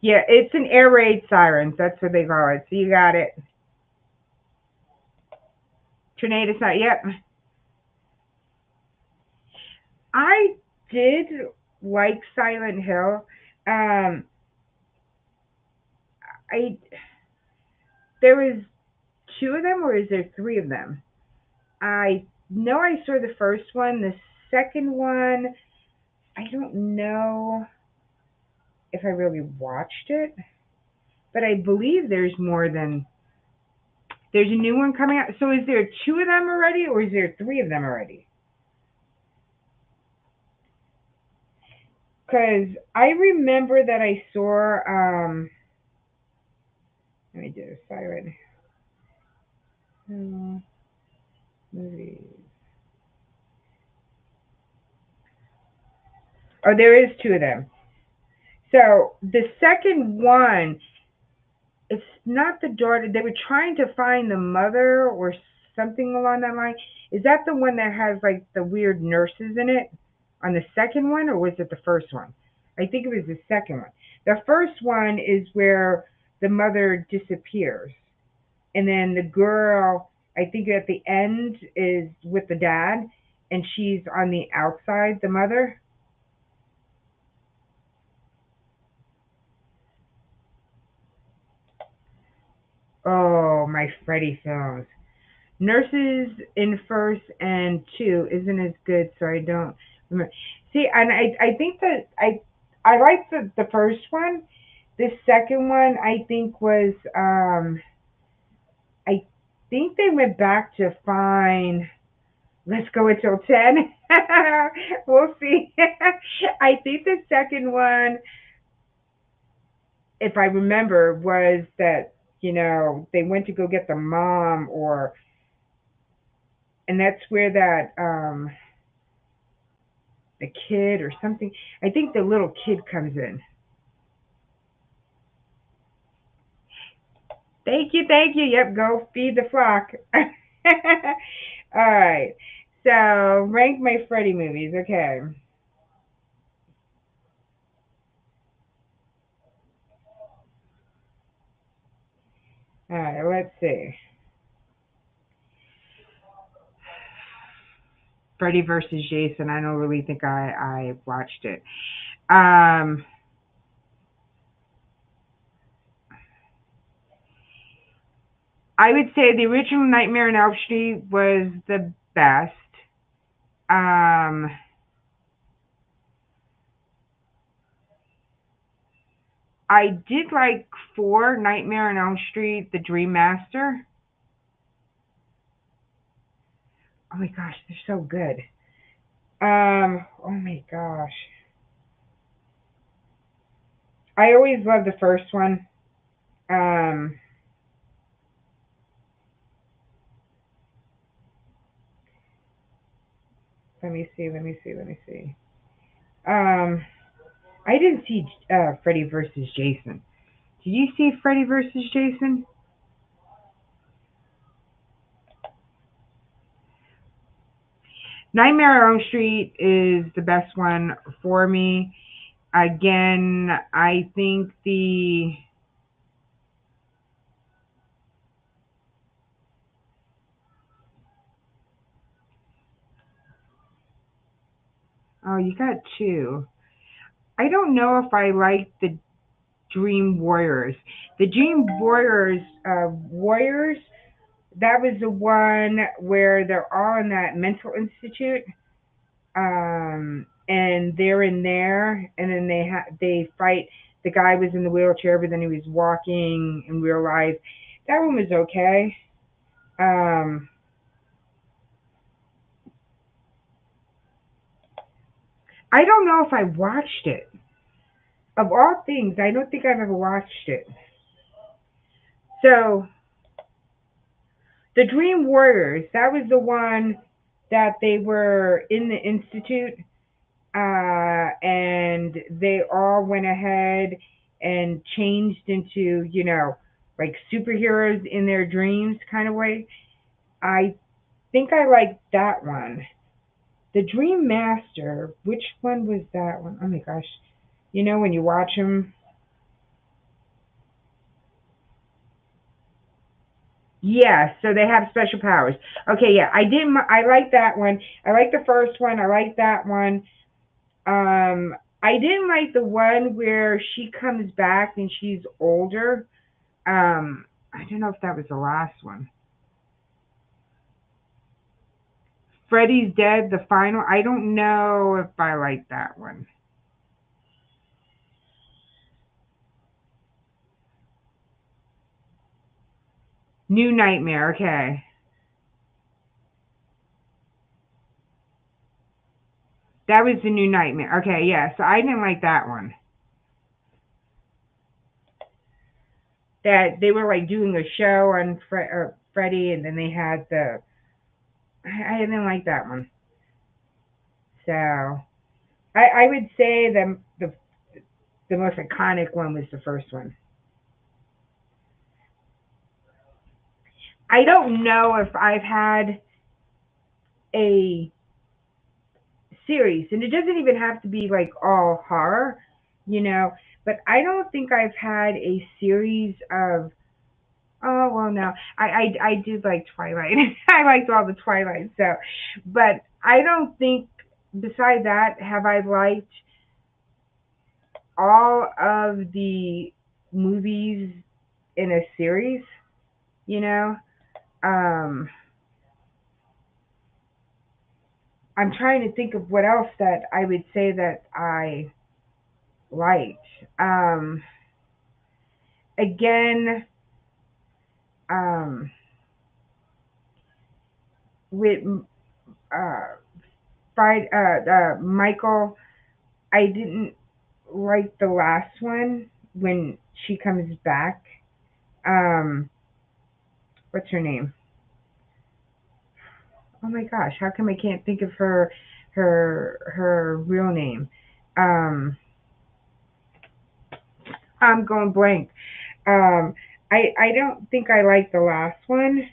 yeah, it's an air raid sirens. That's what they call it. So you got it. Tornado siren. Yep. I did like Silent Hill. Um, I there was two of them, or is there three of them? I know I saw the first one. The second one, I don't know if I really watched it, but I believe there's more than there's a new one coming out. So is there two of them already, or is there three of them already? Because I remember that I saw. Let me do a silent movies. Oh, there is two of them. So the second one, it's not the daughter. They were trying to find the mother or something along that line. Is that the one that has like the weird nurses in it on the second one, or was it the first one? I think it was the second one. The first one is where the mother disappears, and then the girl, I think at the end, is with the dad, and she's on the outside, the mother. Oh, my Freddy films. Nurses in first and two isn't as good, so I don't remember. See, and I think that I like the first one. The second one I think was I think they went back to find. Let's go until 10. We'll see. I think the second one, if I remember, was that they went to go get the mom, or and that's where that the kid or something. I think the little kid comes in. Thank you, thank you. Yep, go feed the flock. All right. So rank my Freddy movies. Okay. All right. Let's see. Freddy versus Jason. I don't really think I watched it. Um, I would say the original Nightmare on Elm Street was the best. Um, I did like four Nightmare on Elm Street, The Dream Master. Oh my gosh, they're so good. Oh my gosh. I always loved the first one. Um, let me see, let me see, let me see. Um, I didn't see Freddy versus Jason. Did you see Freddy versus Jason? Nightmare on Elm Street is the best one for me. Again, I think the oh, you got two. I don't know if I like the Dream Warriors. The Dream Warriors, that was the one where they're all in that mental institute, and they're in there, and then they fight. The guy was in the wheelchair, but then he was walking in real life. That one was okay. Um, I don't know if I watched it. Of all things, I don't think I've ever watched it. So the Dream Warriors, that was the one that they were in the institute, and they all went ahead and changed into, like superheroes in their dreams kind of way. I think I like that one. The Dream Master, which one was that one? Oh my gosh. When you watch them, yeah, so they have special powers. Okay, yeah, I didn't. I like that one. I like the first one. I like that one. I didn't like the one where she comes back and she's older. I don't know if that was the last one. Freddy's Dead, the final. I don't know if I like that one. New Nightmare. Okay. That was the New Nightmare. Okay, yeah. So I didn't like that one. That they were like doing a show on Freddy, and then they had the. I didn't like that one. So I would say the most iconic one was the first one. I don't know if I've had a series, and it doesn't even have to be like all horror, you know. But I don't think I've had a series of. Oh well, no, I did like Twilight. I liked all the Twilight, so, but I don't think beside that have I liked all of the movies in a series. You know, um, I'm trying to think of what else that I would say that I liked. Again, um, with uh, Michael, I didn't like the last one when she comes back. Um, what's her name? Oh my gosh, how come I can't think of her real name? Um, I'm going blank. Um, I don't think I like the last one.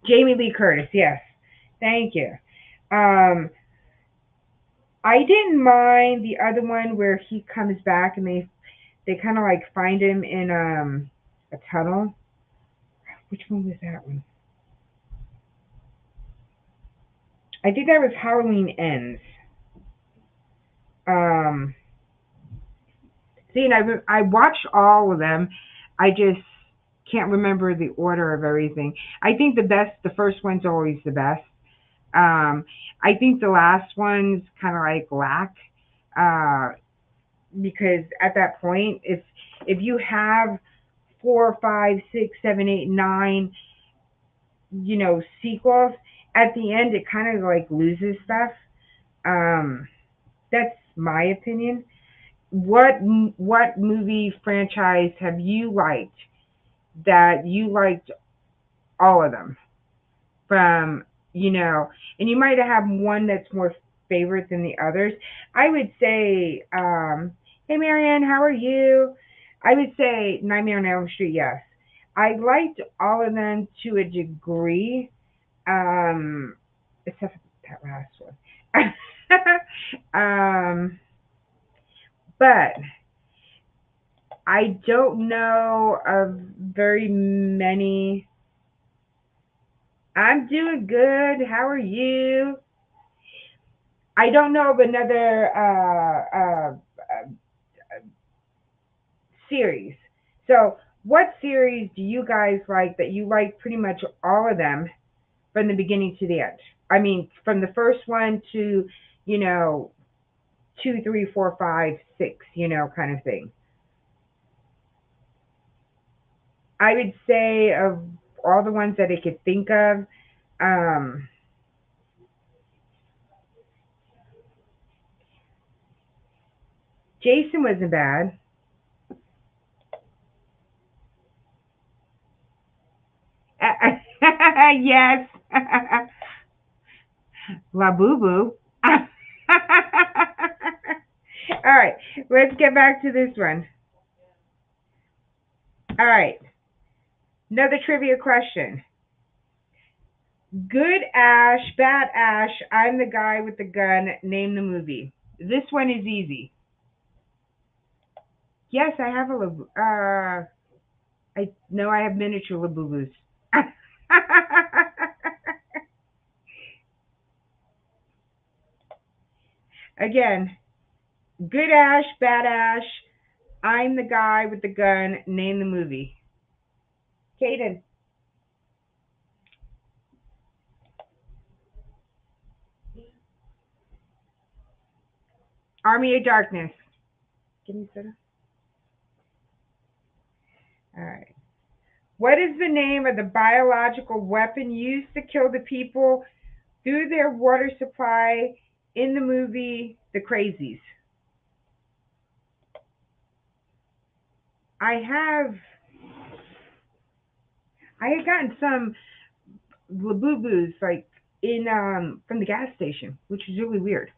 Jamie Lee Curtis, yes. Thank you. Um, I didn't mind the other one where he comes back and they kind of like find him in a tunnel. Which one was that one? I think that was Halloween Ends. Um, See, and I watched all of them. I just can't remember the order of everything. I think the first one's always the best. Um, I think the last one's kind of like lack, uh, because at that point, if you have 4, 5, 6, 7, 8, 9, sequels, at the end it kind of like loses stuff. Um, that's my opinion. What movie franchise have you liked that you liked all of them from, and you might have one that's more favorite than the others. I would say, hey Marianne, how are you? I would say Nightmare on Elm Street, yes. I liked all of them to a degree, um, except for that last one. But I don't know of very many. I'm doing good. How are you? I don't know of another series. So, what series do you guys like that you like pretty much all of them from the beginning to the end? I mean, from the first one to, you know, 2, 3, 4, 5, 6, kind of thing. I would say of all the ones that I could think of, um, Jason wasn't bad. Yes. La Boo Boo. All right, let's get back to this one. All right, another trivia question. Good Ash, bad Ash, I'm the guy with the gun, name the movie. This one is easy. Yes, I have a I know I have miniature Labubus. Again, good Ash, bad Ash, I'm the guy with the gun. Name the movie. Kaden. Army of Darkness. Give me soda. All right. What is the name of the biological weapon used to kill the people through their water supply in the movie The Crazies? I have I had gotten some Labubu's like in from the gas station, which is really weird.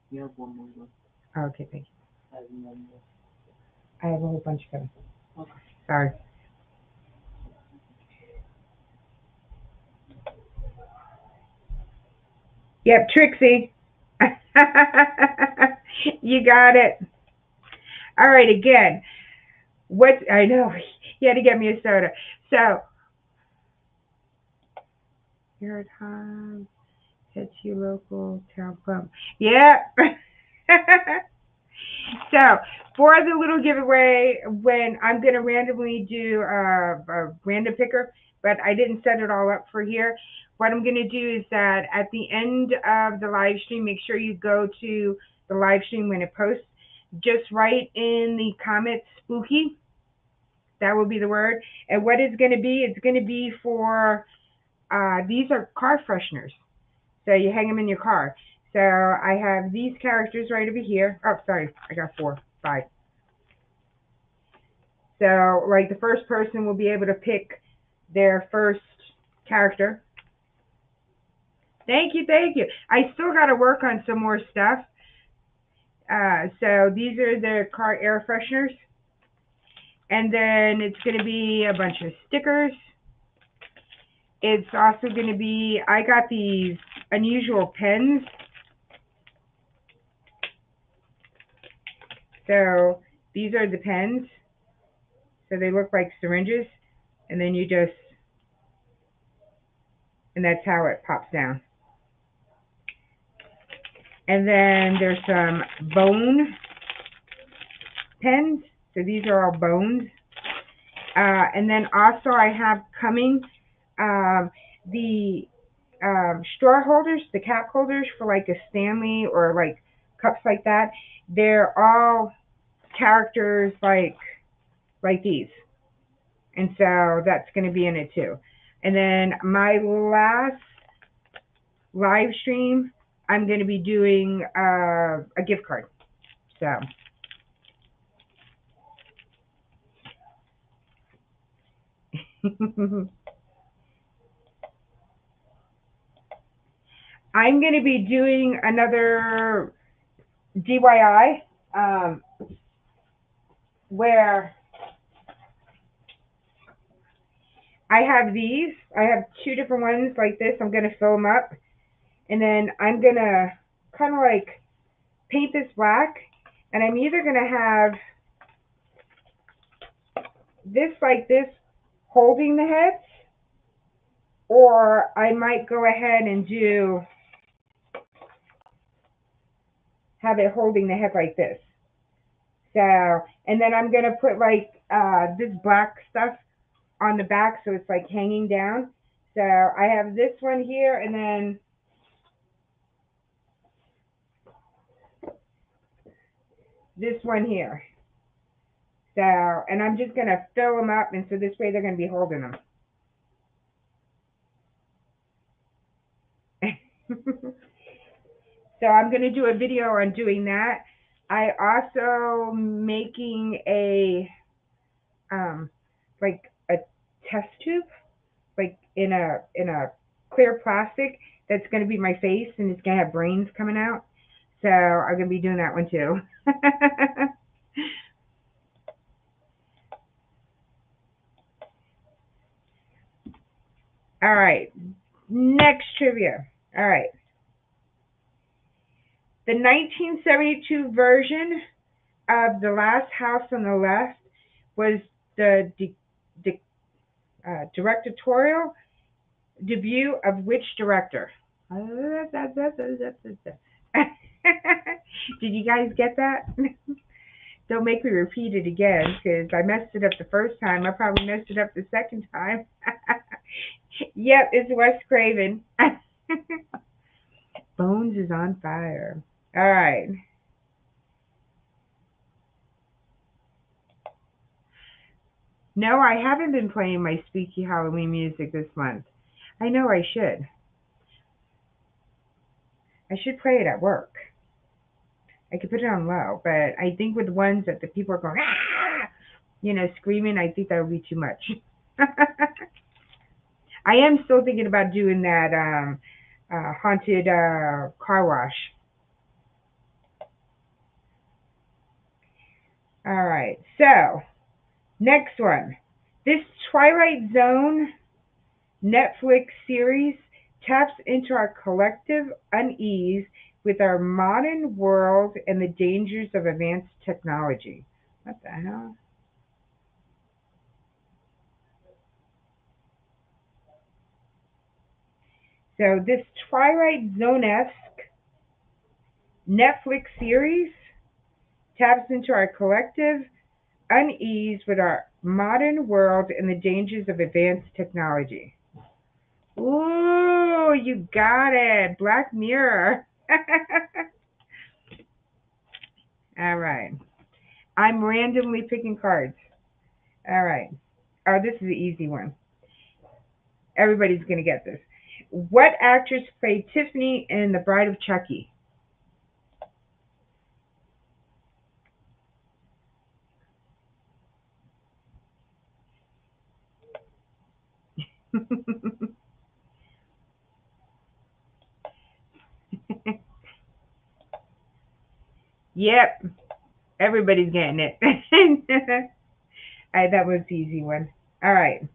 You have one more. Oh, okay, thank you. I have one more. I have a whole bunch coming. Okay. Sorry. Yep, Trixie. You got it. All right, again. What I know, you had to get me a soda. So, here at home, head to your local town pump. Yeah. So, for the little giveaway, when I'm going to randomly do a random picker, but I didn't set it all up for here. What I'm going to do is that at the end of the live stream, make sure you go to the live stream when it posts. Just write in the comments spooky. That will be the word. And what it's going to be, it's going to be for, these are car fresheners. So you hang them in your car. So I have these characters right over here. Oh, sorry, I got 4, 5. So like the first person will be able to pick their first character. Thank you, thank you. I still got to work on some more stuff. So these are the car air fresheners. And then it's going to be a bunch of stickers. It's also going to be, I got these unusual pens. So these are the pens. So they look like syringes. And then you just, and that's how it pops down. And then there's some bone pens. So these are all bones. And then also I have coming the straw holders, the cap holders for like a Stanley or like cups like that. They're all characters like these. And so that's going to be in it too. And then my last live stream, I'm going to be doing a gift card. So I'm going to be doing another DIY where I have these. I have 2 different ones like this. I'm going to fill them up. And then I'm going to kind of like paint this black. And I'm either going to have this like this holding the heads, or I might go ahead and have it holding the head like this. So, and then I'm going to put like this black stuff on the back so it's like hanging down. So I have this one here, and then this one here. So, and I'm just going to fill them up, and so this way they're going to be holding them. So I'm going to do a video on doing that. I also making a like a test tube, like in a clear plastic that's going to be my face, and it's going to have brains coming out. So I'm going to be doing that one too. All right, next trivia. All right. The 1972 version of The Last House on the Left was the directorial debut of which director? Did you guys get that? Don't make me repeat it again because I messed it up the first time. I probably messed it up the second time. Yep, it's Wes Craven. Bones is on fire. All right. No, I haven't been playing my spooky Halloween music this month. I know I should. I should play it at work. I could put it on low, but I think with the ones that the people are going, ah, screaming, I think that would be too much. I am still thinking about doing that haunted car wash. All right, so next one. This Twilight Zone Netflix series taps into our collective unease with our modern world and the dangers of advanced technology. What the hell? So this Twilight Zone-esque Netflix series taps into our collective unease with our modern world and the dangers of advanced technology. Ooh, you got it. Black Mirror. All right. I'm randomly picking cards. All right. Oh, this is an easy one. Everybody's going to get this. What actress played Tiffany in The Bride of Chucky? Yep. Everybody's getting it. All right, that was the easy one. All right.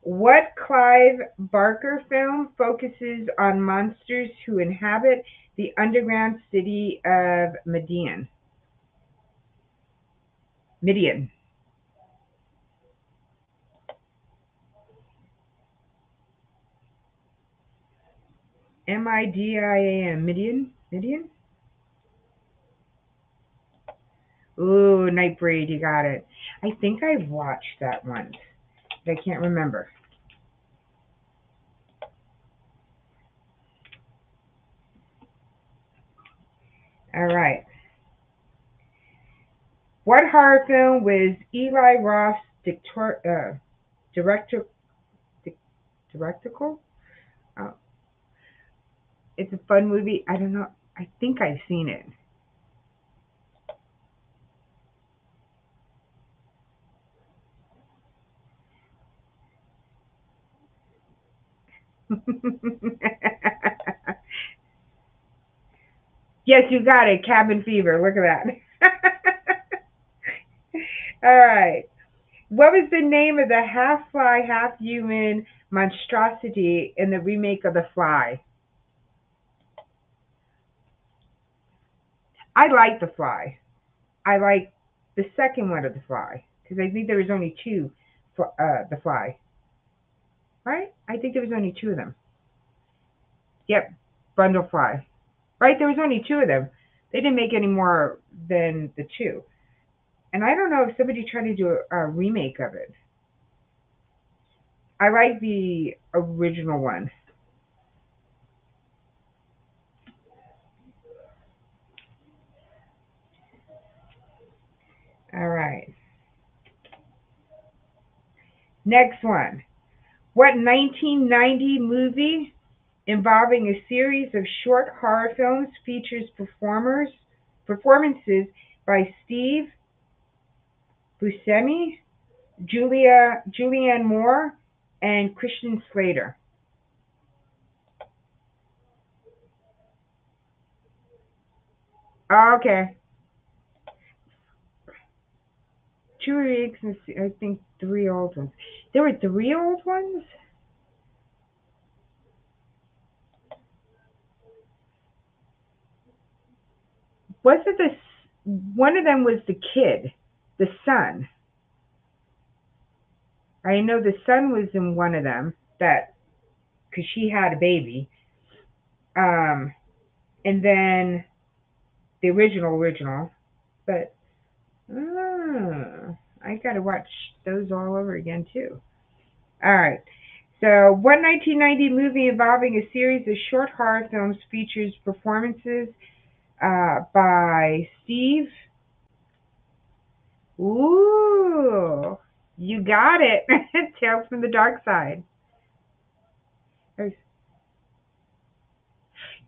What Clive Barker film focuses on monsters who inhabit the underground city of Midian? Midian. Midian. Midian? Midian? Ooh, Nightbreed, you got it. I think I watched that one, but I can't remember. All right. What horror film was Eli Roth director, directorial? Uh, it's a fun movie. I don't know. I think I've seen it. Yes, you got it. Cabin Fever. Look at that. All right. What was the name of the half fly, half human monstrosity in the remake of The Fly? I like The Fly. I like the second one of The Fly because I think there was only two for The Fly, right? I think there was only two of them. Yep, Bundle Fly. Right? There was only two of them. They didn't make any more than the two. And I don't know if somebody tried to do a remake of it. I like the original one. All right. Next one. What 1990 movie involving a series of short horror films features performances by Steve Buscemi, Julianne Moore, and Christian Slater? Okay. 2 weeks and I think three old ones. There were three old ones? Was it this? One of them was the kid, the son. I know the son was in one of them that because she had a baby. Um, and then the original. But I gotta watch those all over again too. All right. So, one 1990 movie involving a series of short horror films features performances by Steve. Ooh, you got it. Tales from the Dark Side.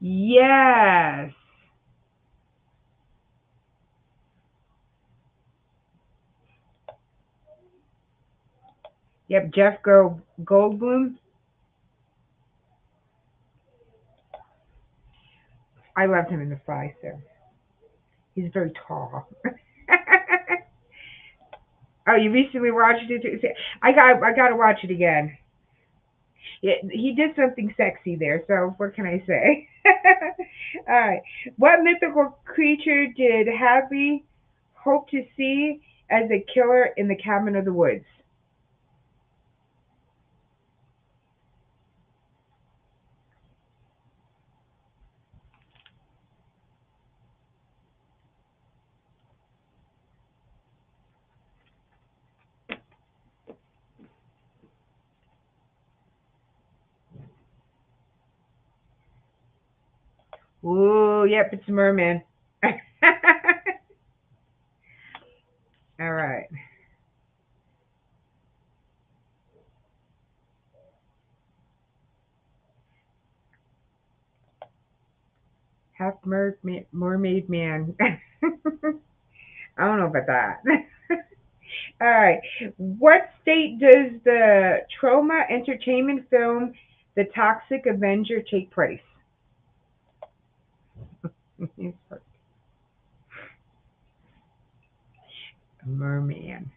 Yes. Yep, Goldblum. I loved him in The Fly, so he's very tall. Oh, you recently watched it too? I got to watch it again. Yeah, he did something sexy there, so what can I say? All right. What mythical creature did Hadley hope to see as a killer in the cabin of the woods? Ooh, yep, it's a merman. All right. Half mermaid man. I don't know about that. All right. What state does the Trauma Entertainment film The Toxic Avenger take place? A merman.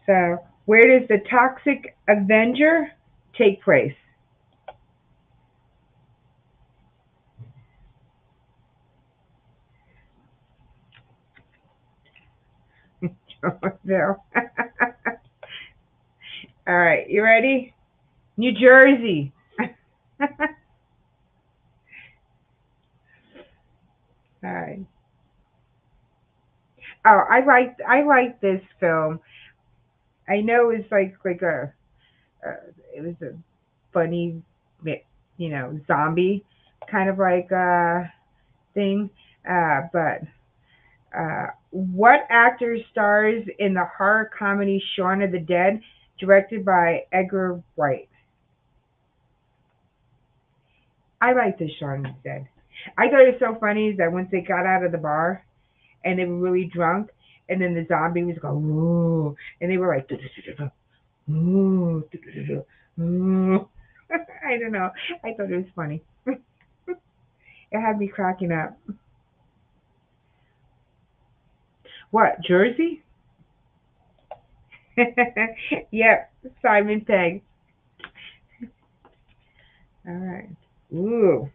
So, where does the Toxic Avenger take place? Jonesville. All right, you ready? New Jersey. All right. Oh, I like this film. I know it's like it was a funny, zombie kind of like thing. But what actor stars in the horror comedy Shaun of the Dead, directed by Edgar Wright? I like the Shaun of the Dead. I thought it was so funny that once they got out of the bar and they were really drunk, and then the zombie was going, ooh, and they were like, ooh, ooh. I don't know. I thought it was funny. It had me cracking up. What, Jersey? Yep, Simon Pegg. All right. Ooh.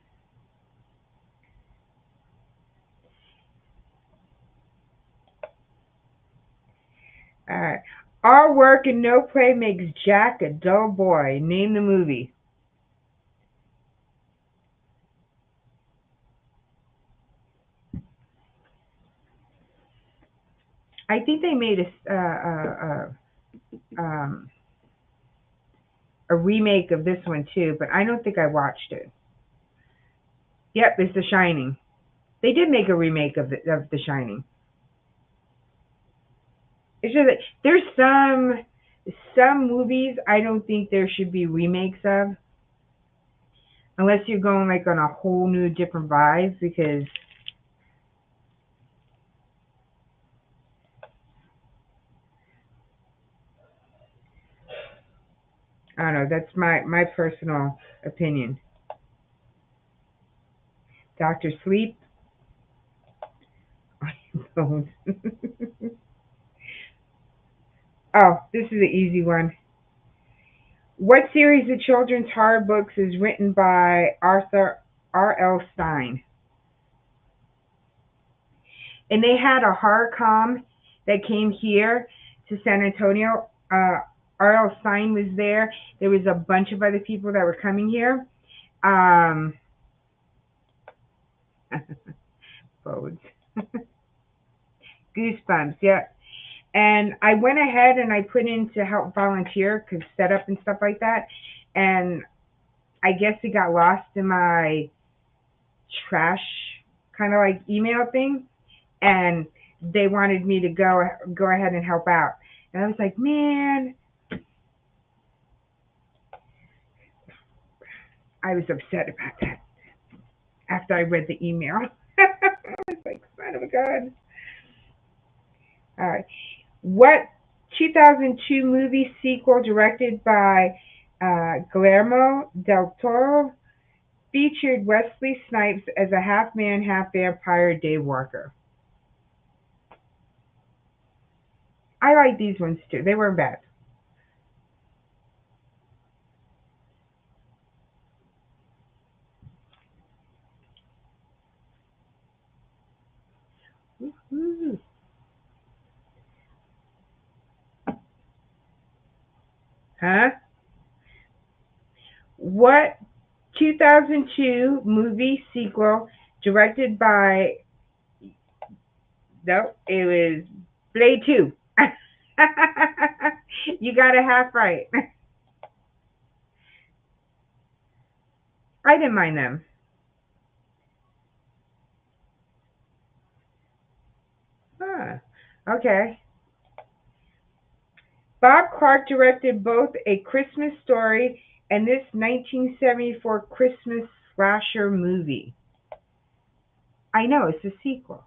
All right. All work and no play makes Jack a dull boy. Name the movie. I think they made a remake of this one too, but I don't think I watched it. Yep, it's The Shining. They did make a remake of The Shining. It's just that there's some movies I don't think there should be remakes of unless you're going like on a whole new different vibe because I don't know. That's my personal opinion. Doctor Sleep. I don't. Oh, this is an easy one. What series of children's horror books is written by Arthur R.L. Stein? And they had a horror com that came here to San Antonio. R.L. Stein was there. There was a bunch of other people that were coming here. Um, Bodes. Goosebumps, yeah. And I went ahead and I put in to help volunteer, cause set up and stuff like that. And I guess it got lost in my trash kind of like email thing. And they wanted me to go ahead and help out. And I was like, man, I was upset about that after I read the email. I was like, son of a gun. All right. What 2002 movie sequel directed by Guillermo del Toro featured Wesley Snipes as a half man, half vampire day worker? I like these ones too. They weren't bad. Woo-hoo. Huh? What 2002 movie sequel directed by, no, it was Blade 2. You got it half right. I didn't mind them. Huh. Okay. Bob Clark directed both A Christmas Story and this 1974 Christmas slasher movie. I know, it's a sequel.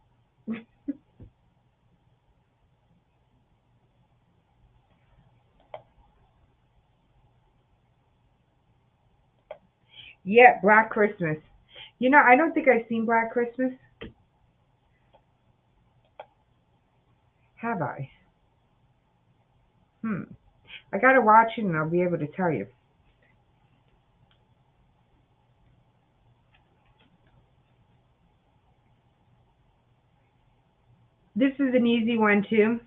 Yeah, Black Christmas. You know, I don't think I've seen Black Christmas. Have I? Hmm. I gotta watch it and I'll be able to tell you. This is an easy one, too.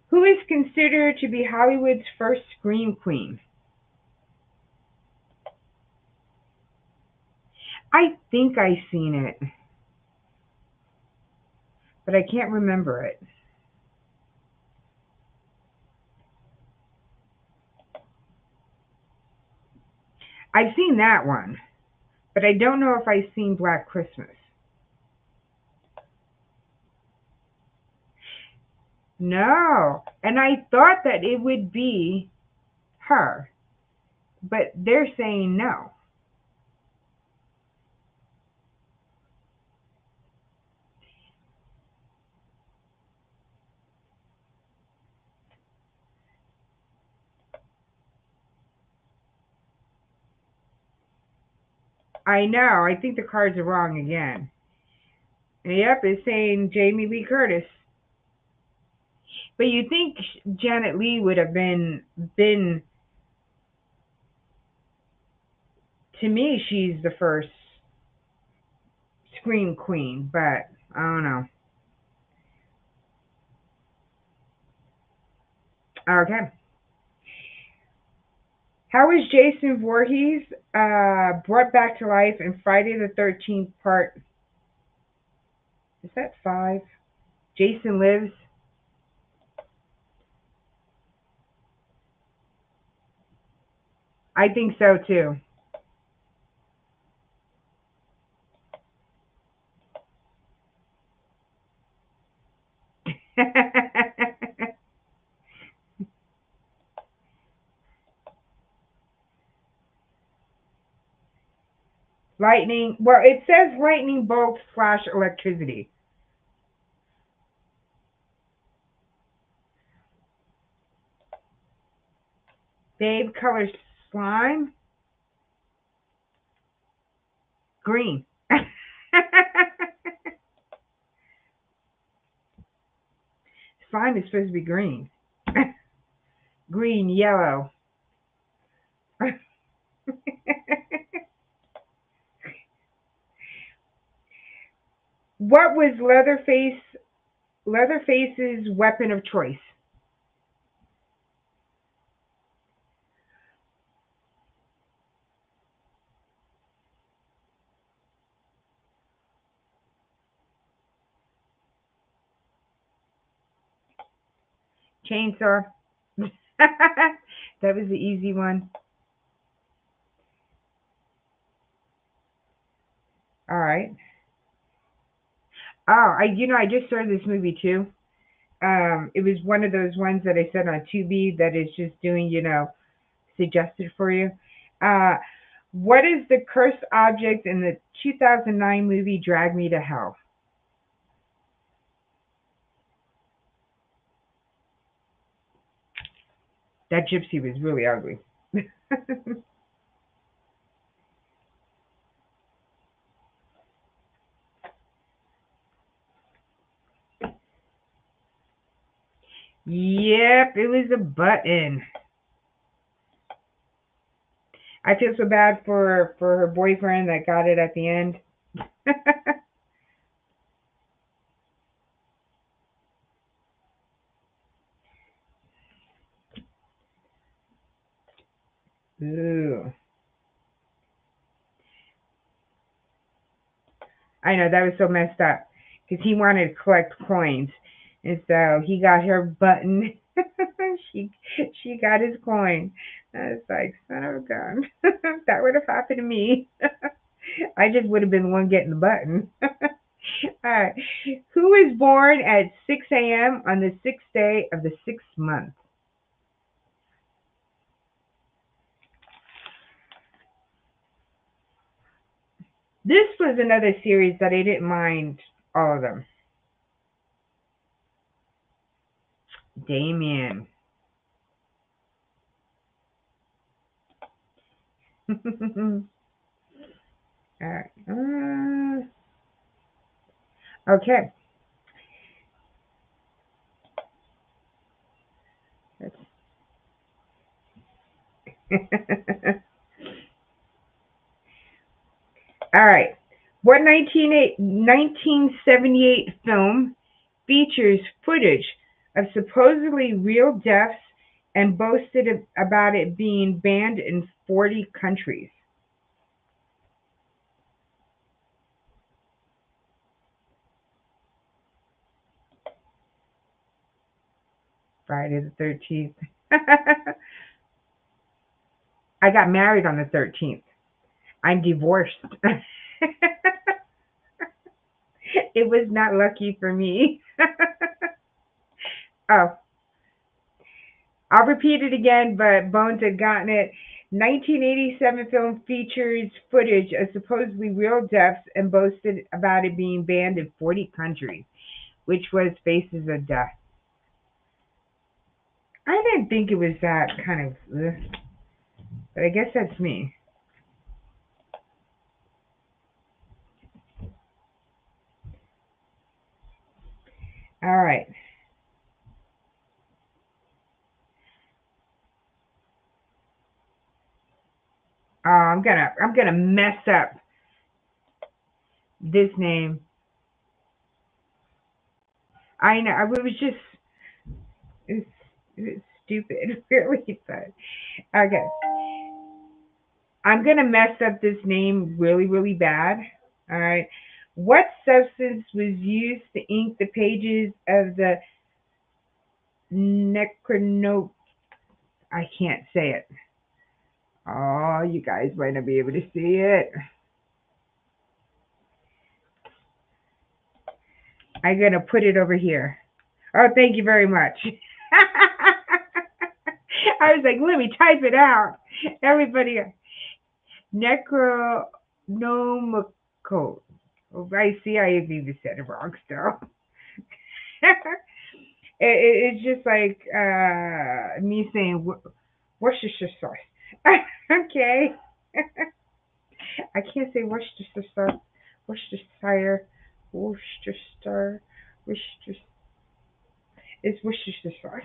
Who is considered to be Hollywood's first Scream Queen? I think I've seen it, but I can't remember it. I've seen that one, but I don't know if I've seen Black Christmas. No, and I thought that it would be her, but they're saying no. I know. I think the cards are wrong again. Yep, it's saying Jamie Lee Curtis. But you think Janet Leigh would have been to me? She's the first Scream Queen, but I don't know. Okay. How is Jason Voorhees brought back to life in Friday the 13th part? Is that five? Jason Lives? I think so too. Lightning. Well, it says lightning bolt slash electricity. Babe color slime? Green. Slime is supposed to be green. Green, yellow. What was Leatherface's weapon of choice? Chainsaw. That was the easy one. All right. Oh, I just started this movie too. It was one of those ones that I said on Tubi that is just doing, suggested for you. Uh, what is the cursed object in the 2009 movie Drag Me to Hell? That gypsy was really ugly. Yep, it was a button. I feel so bad for her boyfriend that got it at the end. Ooh. I know that was so messed up because he wanted to collect coins, and so he got her button. she she got his coin. I was like, son of a gun. That would have happened to me. I just would have been the one getting the button. All right. Who is born at 6 a.m. on the sixth day of the sixth month? This was another series that I didn't mind all of them. Damien. All right. Okay. All right. What 1978 film features footage of supposedly real deaths and boasted about it being banned in 40 countries? Friday the 13th. I got married on the 13th. I'm divorced. It was not lucky for me. Oh, I'll repeat it again, but Bones had gotten it. 1987 film features footage of supposedly real deaths and boasted about it being banned in 40 countries, which was Faces of Death. I didn't think it was that kind of, but I guess that's me. All right. I'm gonna mess up this name. I know. I was just it's, it's stupid, really. But okay, I'm gonna mess up this name really, really bad. All right. What substance was used to ink the pages of the Necronote? I can't say it. Oh, you guys might not be able to see it. I'm gonna put it over here. Oh, thank you very much. I was like, let me type it out. Everybody, Necronomicon. Oh, I see. I even said it wrong still. It's just like me saying Worcestershire sauce. Okay. I can't say Worcestershire sauce. Worcestershire. Worcestershire. Worcestershire. It's Worcestershire sauce.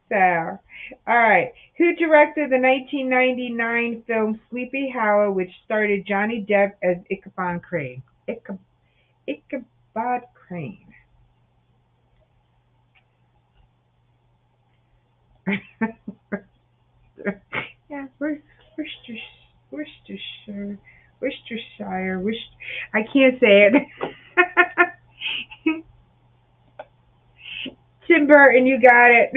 So, all right. Who directed the 1999 film Sleepy Hollow, which starred Johnny Depp as Ichabod Crane? Ichabod Crane. Yeah, Worcestershire, Worcestershire, Worcestershire, Worcester. I can't say it. Tim Burton, you got it.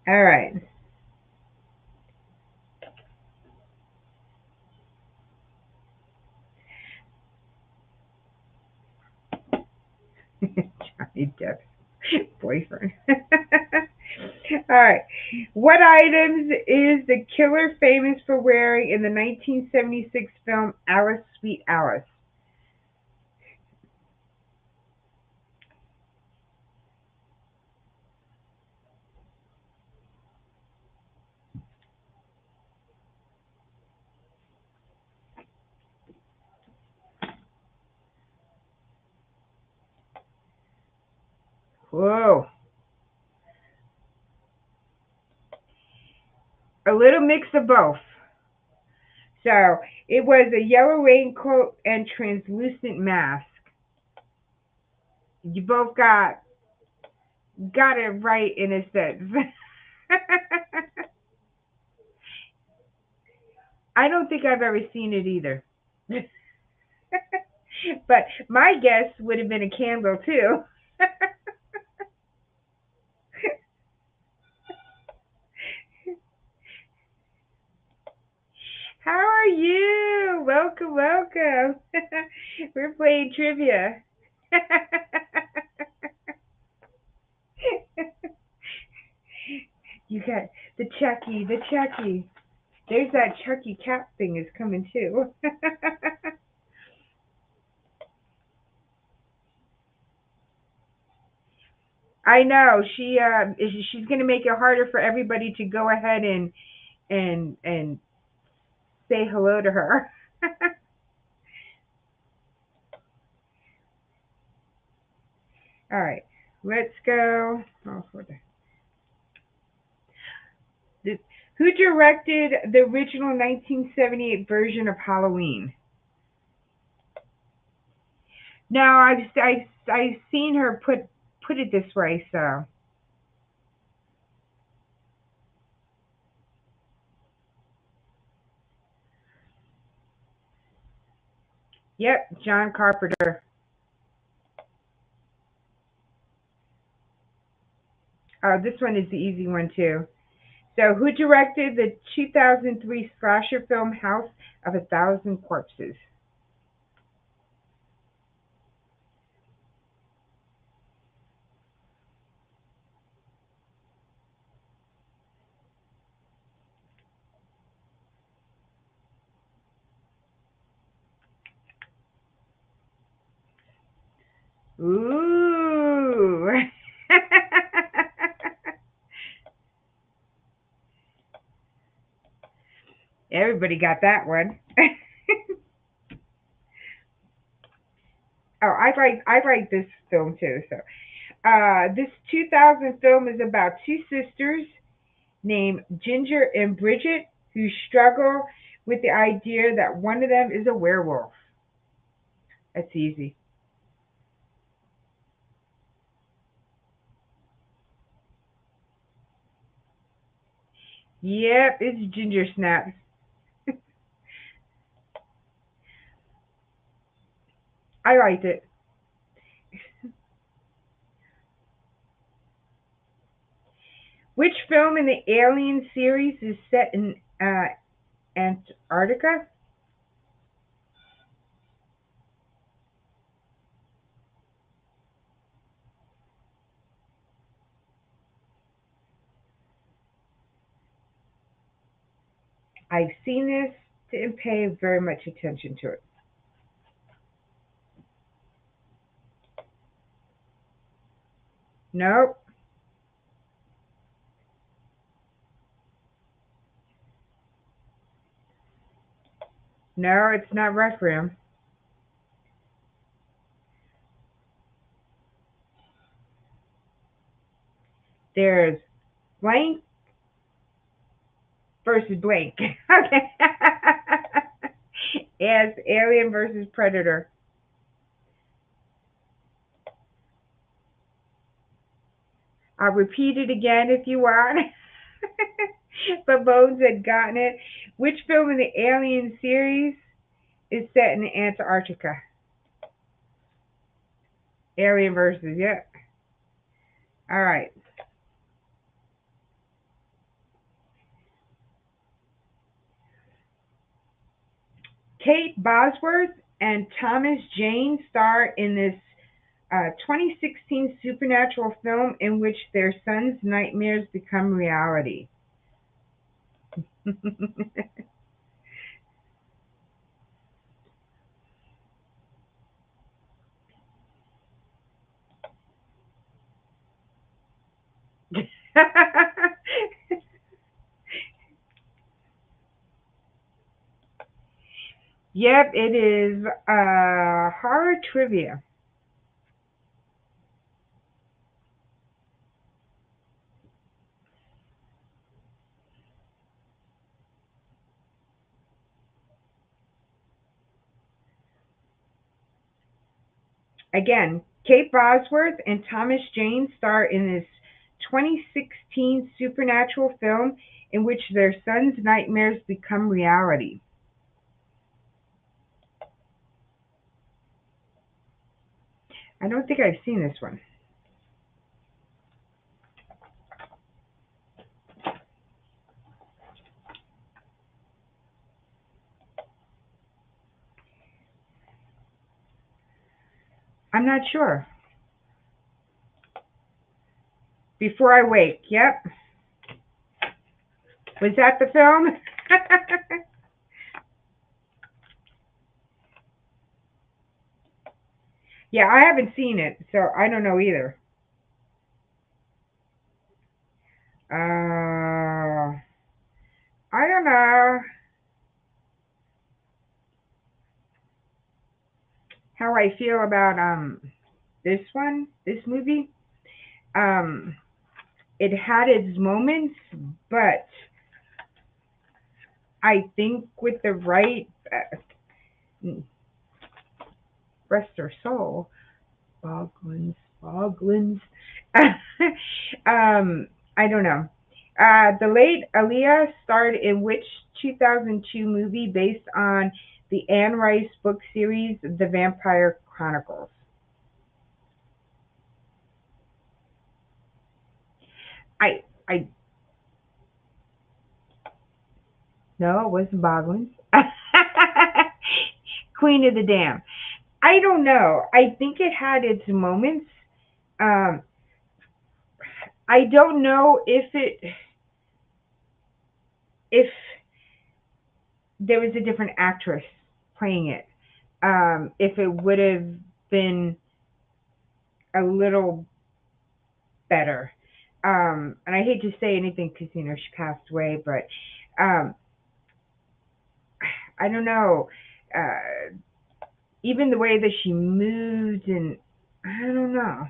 All right. Johnny Depp's boyfriend. All right. What items is the killer famous for wearing in the 1976 film Alice, Sweet Alice? Whoa. A little mix of both. So it was a yellow raincoat and translucent mask. You both got it right in a sense. I don't think I've ever seen it either. But my guess would have been a candle too. How are you? Welcome, welcome. We're playing trivia. You got the Chucky, the Chucky. There's that Chucky cat thing is coming too. I know she's going to make it harder for everybody to go ahead and say hello to her. All right, let's go. Oh, who directed the original 1978 version of Halloween? Now I've seen her put it this way, so yep, John Carpenter. This one is the easy one too. So who directed the 2003 slasher film House of a Thousand Corpses? Ooh. Everybody got that one. Oh, I like this film too. So, this 2000 film is about two sisters named Ginger and Bridget who struggle with the idea that one of them is a werewolf. That's easy. Yep, it's Ginger Snaps. I liked it. Which film in the Alien series is set in Antarctica? I've seen this, didn't pay very much attention to it. Nope. No, it's not Requiem. There's blank versus blank. Okay. As Alien versus Predator. I'll repeat it again if you want. But Bones had gotten it. Which film in the Alien series is set in Antarctica? Alien versus, yeah. All right. Kate Bosworth and Thomas Jane star in this 2016 supernatural film in which their son's nightmares become reality. Yep, it is horror trivia. Again, Kate Bosworth and Thomas Jane star in this 2016 supernatural film in which their son's nightmares become reality. I don't think I've seen this one. I'm not sure. Before I Wake. Yep. Was that the film? Yeah, I haven't seen it, so I don't know either. I don't know how I feel about this movie. Um, it had its moments, but I think with the right rest her soul, Boglins. I don't know. The late Aaliyah starred in which 2002 movie based on the Anne Rice book series, The Vampire Chronicles? I No, it wasn't Boglins. Queen of the Dam. I don't know. I think it had its moments. Um, I don't know if there was a different actress playing it. If it would have been a little better. And I hate to say anything because she passed away, but um, I don't know. Uh, Even the way that she moved, and I don't know.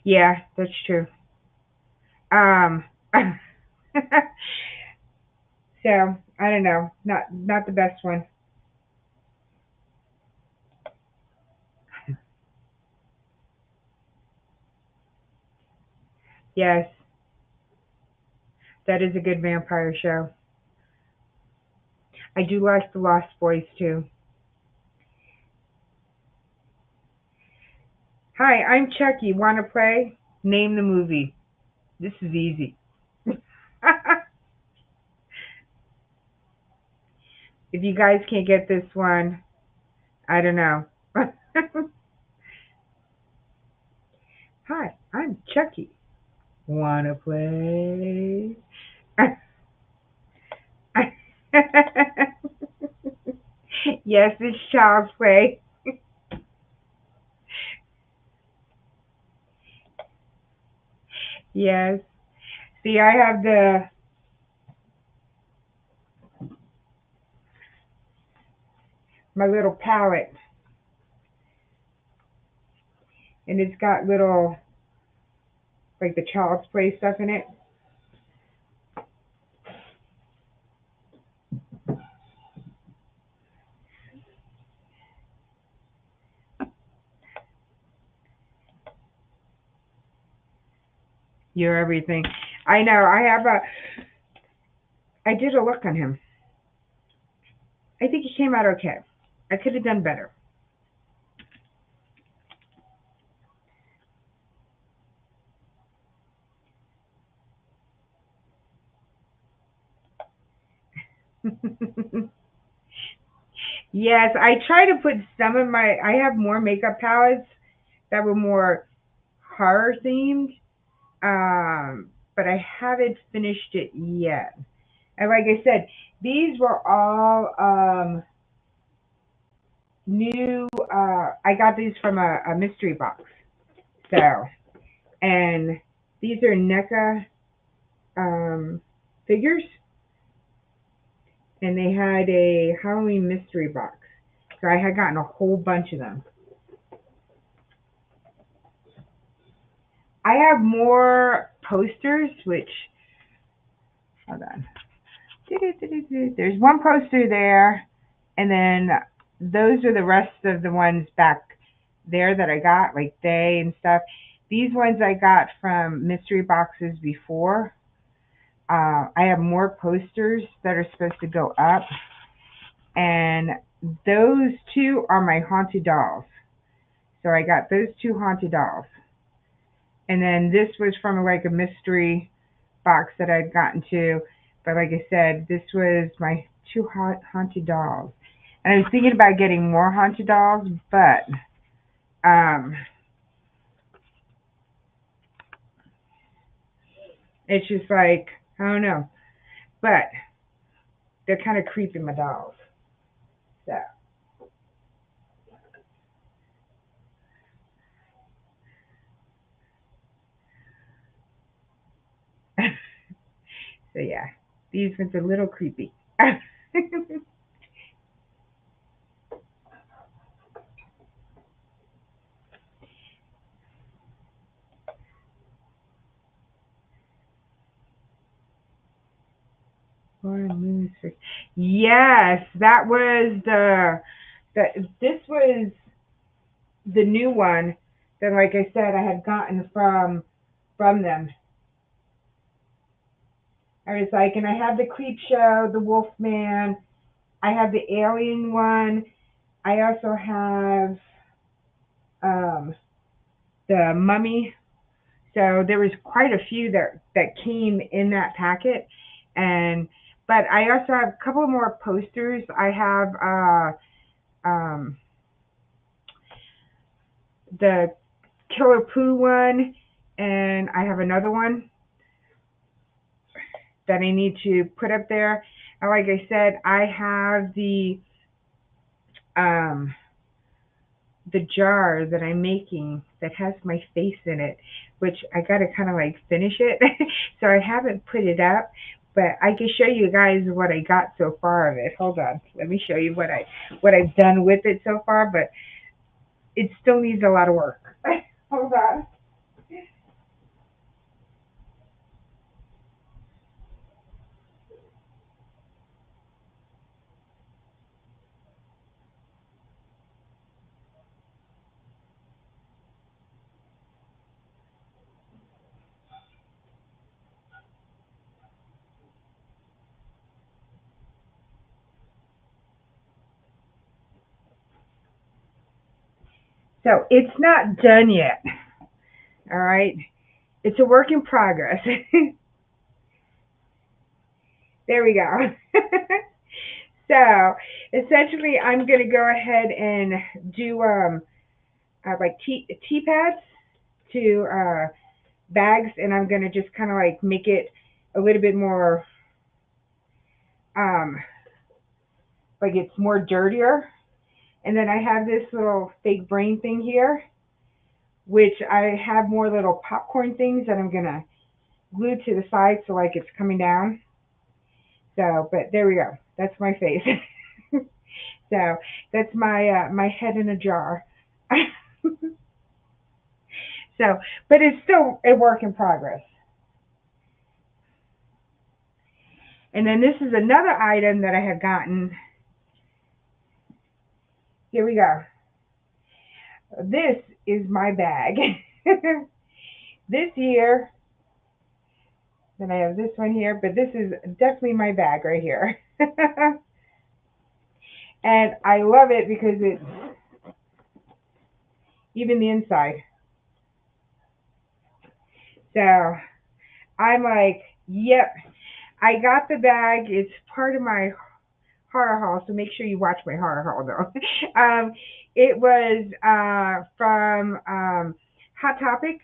Yeah, that's true. Um, so I don't know. Not the best one. Yes, that is a good vampire show. I do like the Lost Boys too. Hi, I'm Chucky. Want to play? Name the movie. This is easy. If you guys can't get this one, I don't know. Hi, I'm Chucky. Wanna play? Yes, it's child's play. Yes. See, I have my little palette. and it's got little, like the Child's Play stuff in it. You're everything. I know. I did a look on him. I think he came out okay. I could have done better. Yes, I try to put some of my. I have more makeup palettes that were more horror themed, but I haven't finished it yet. And like I said, these were all new. I got these from a mystery box. So, and these are NECA figures, and they had a Halloween mystery box. So I had gotten a whole bunch of them. I have more posters, which, hold on. There's one poster there, and then those are the rest of the ones back there that I got, like they and stuff. These ones I got from mystery boxes before. I have more posters that are supposed to go up, and those two are my haunted dolls. So I got those two haunted dolls. And then this was from like a mystery box that I'd gotten to. But like I said, this was my two haunted dolls. And I was thinking about getting more haunted dolls, but it's just like, I don't know. But they're kind of creepy, my dolls. So. So yeah, these ones are a little creepy. Yes, that was this was the new one that, like I said, I had gotten from them. I was like, and I have the Creep Show, the Wolfman, I have the Alien one, I also have um, the Mummy. So there was quite a few that came in that packet, and but I also have a couple more posters. I have the Killer Pooh one, and I have another one that I need to put up there. And like I said, I have um, the jar that I'm making that has my face in it, which I got to kind of like finish it. So I haven't put it up, but I can show you guys what I got so far of it. Hold on, let me show you what I've done with it so far, but it still needs a lot of work. Hold on. So it's not done yet. All right. It's a work in progress. There we go. So essentially, I'm going to go ahead and do like tea pads to bags, and I'm going to just kind of like make it a little bit more um, like it's more dirtier. And then I have this little fake brain thing here, which I have more little popcorn things that I'm going to glue to the side so like it's coming down. So, but there we go. That's my face. So that's my my head in a jar. So, but it's still a work in progress. And then this is another item that I have gotten. Here we go. This is my bag. This year, then I have this one here, but this is definitely my bag right here. And I love it because it's even the inside. So I'm like, yep, I got the bag. It's part of my horror haul, so make sure you watch my horror haul though. It was from Hot Topic.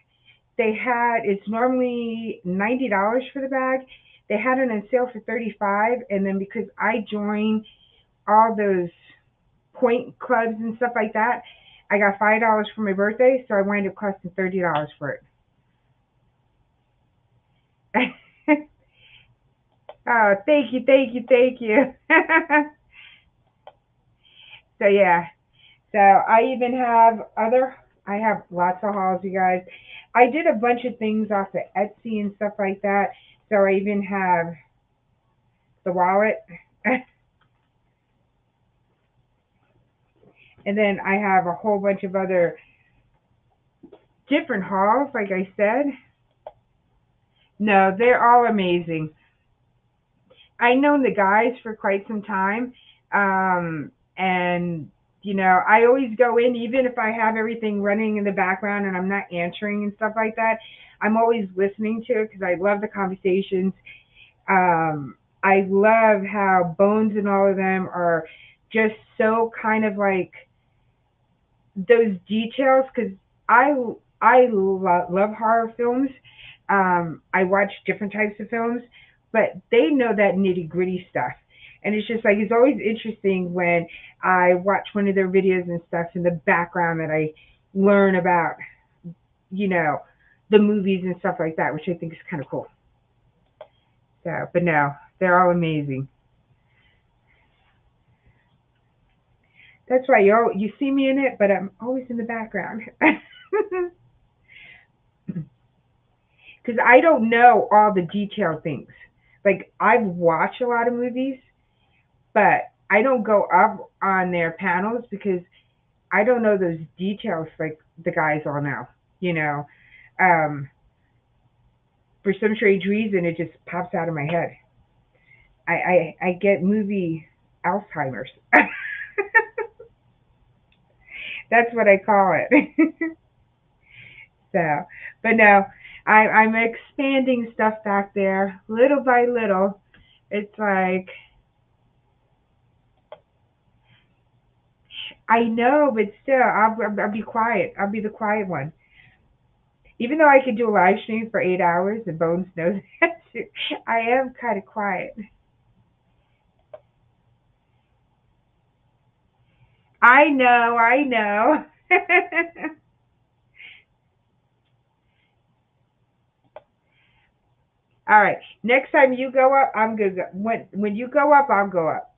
They had it's normally $90 for the bag. They had it on sale for 35, and then because I joined all those point clubs and stuff like that, I got $5 for my birthday, so I wound up costing $30 for it. Oh, thank you, thank you, thank you. So yeah, so I even have other. I have lots of hauls, you guys. I did a bunch of things off of Etsy and stuff like that. So I even have the wallet, and then I have a whole bunch of other different hauls. Like I said, no, they're all amazing. I've known the guys for quite some time, and I always go in, even if I have everything running in the background and I'm not answering and stuff like that. I'm always listening to it because I love the conversations. I love how Bones and all of them are just so kind of like those details because I love horror films. I watch different types of films, but they know that nitty gritty stuff. And it's just like it's always interesting when I watch one of their videos and stuff in the background that I learn about, you know, the movies and stuff like that, which I think is kind of cool. So, but no, they're all amazing. That's why you see me in it, but I'm always in the background. Because I don't know all the detailed things. Like I've watched a lot of movies, but I don't go up on their panels because I don't know those details like the guys all know. You know, um, for some strange reason, it just pops out of my head. I get movie Alzheimer's. That's what I call it. So, but no, I'm expanding stuff back there little by little. It's like I know, but still, I'll be quiet. I'll be the quiet one. Even though I could do a live stream for 8 hours, and Bones knows that too, I am kind of quiet. I know, I know. All right, next time you go up, I'm gonna go. When you go up, I'll go up.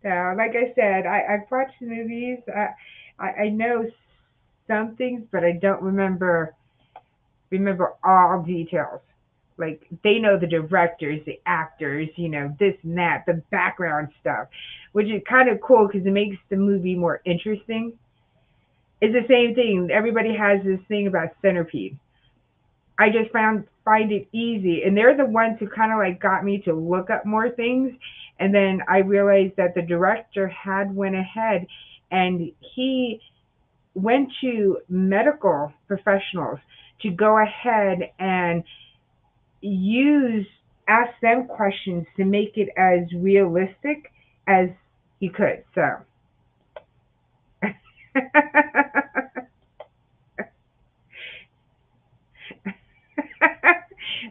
So, like I said, I've watched the movies. I know some things, but I don't remember all details. Like they know the directors, the actors, this and that, the background stuff, which is kind of cool because it makes the movie more interesting. It's the same thing. Everybody has this thing about Centipede. I just find it easy, and they're the ones who kind of like got me to look up more things. And then I realized that the director had went ahead and he went to medical professionals to go ahead and use ask them questions to make it as realistic as he could. So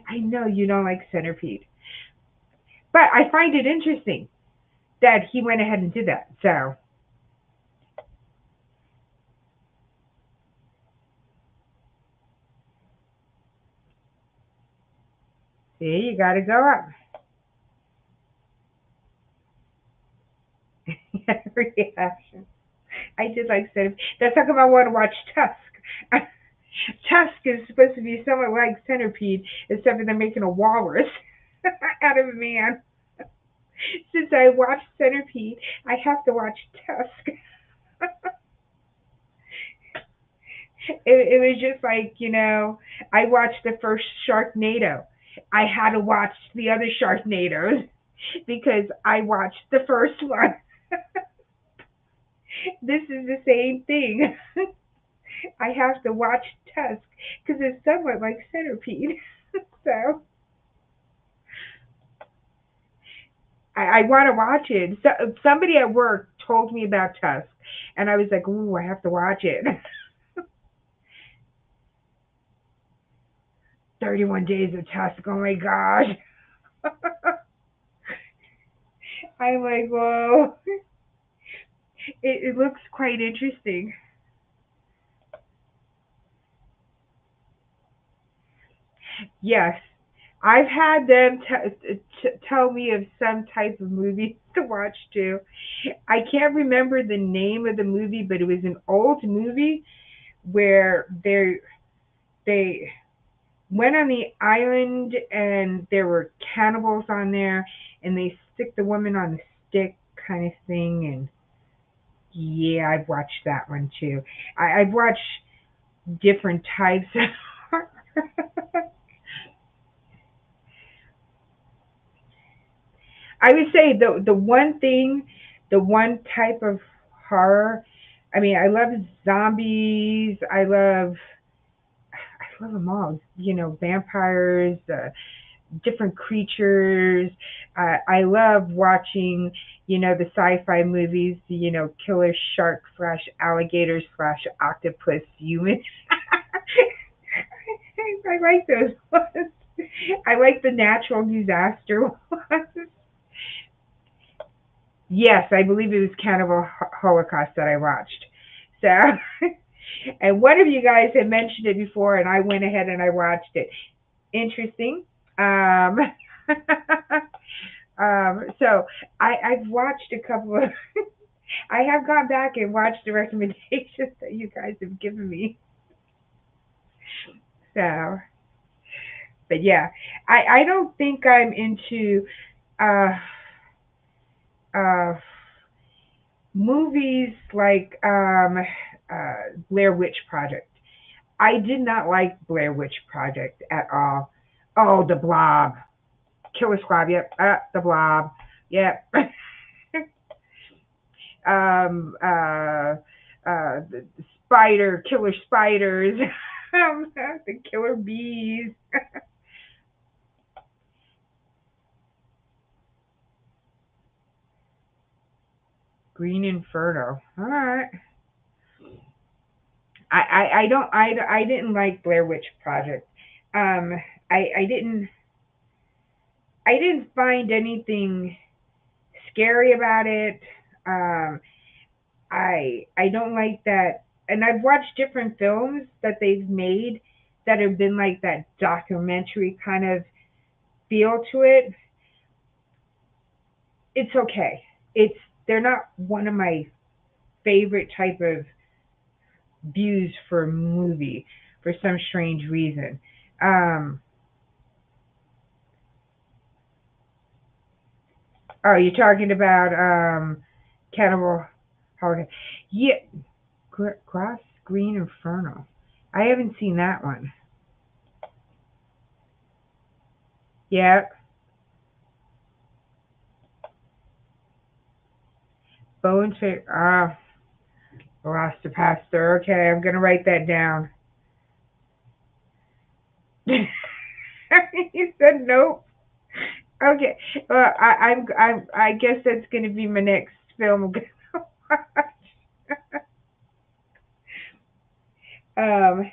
I know you don't like Centipede, but I find it interesting that he went ahead and did that. So See, you got to go up. Reaction. I did like Centipede. That's how come I want to watch Tusk. Tusk is supposed to be somewhat like Centipede, except for they're making a walrus out of a man. Since I watched Centipede, I have to watch Tusk. It was just like, I watched the first Sharknado. I had to watch the other Sharknadoes because I watched the first one. This is the same thing. I have to watch Tusk because it's somewhat like Centipede. So I want to watch it. So, somebody at work told me about Tusk, and I was like, "Ooh, I have to watch it." 31 Days of Tusk. Oh my gosh. I'm like, whoa. It looks quite interesting. Yes, I've had them tell me of some type of movie to watch too. I can't remember the name of the movie, but it was an old movie where they went on the island and there were cannibals on there, and they stick the woman on the stick kind of thing. And yeah, I've watched that one too. I've watched different types of I would say the one type of horror. I mean, I love zombies. I love them all. Vampires, different creatures. I love watching, the sci-fi movies. Killer shark slash alligator slash octopus human. I like those ones. I like the natural disaster ones. Yes, I believe it was Cannibal Holocaust that I watched. So, and one of you guys had mentioned it before, and I went ahead and I watched it. Interesting. Um, so I've watched a couple of. I have gone back and watched the recommendations that you guys have given me. So, but yeah, I don't think I'm into uh, uh, movies like Blair Witch Project. I did not like Blair Witch Project at all. Oh, the Blob, Killer Squad. Yep, the Blob. Yep. The spider, killer spiders, the killer bees. Green Inferno. All right. I don't I didn't like Blair Witch Project. Um, I didn't find anything scary about it. Um, I don't like that, and I've watched different films that they've made that have been like that documentary kind of feel to it. It's okay. It's they're not one of my favorite type of views for a movie for some strange reason. Um, oh, you're talking about Cannibal Holocaust? Yeah, Grass Green Inferno. I haven't seen that one. Yeah, Bones. Velocipastor. Okay, I'm gonna write that down. You said nope. Okay. Well, I guess that's gonna be my next film. I'm gonna watch. um.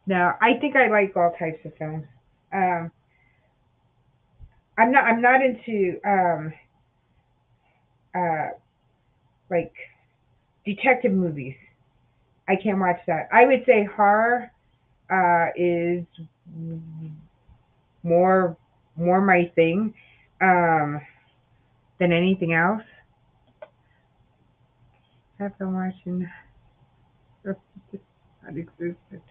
No, I think I like all types of films. Um. I'm not into uh like detective movies. I can't watch that. I would say horror is more more my thing um, than anything else. I've been watching non-existent.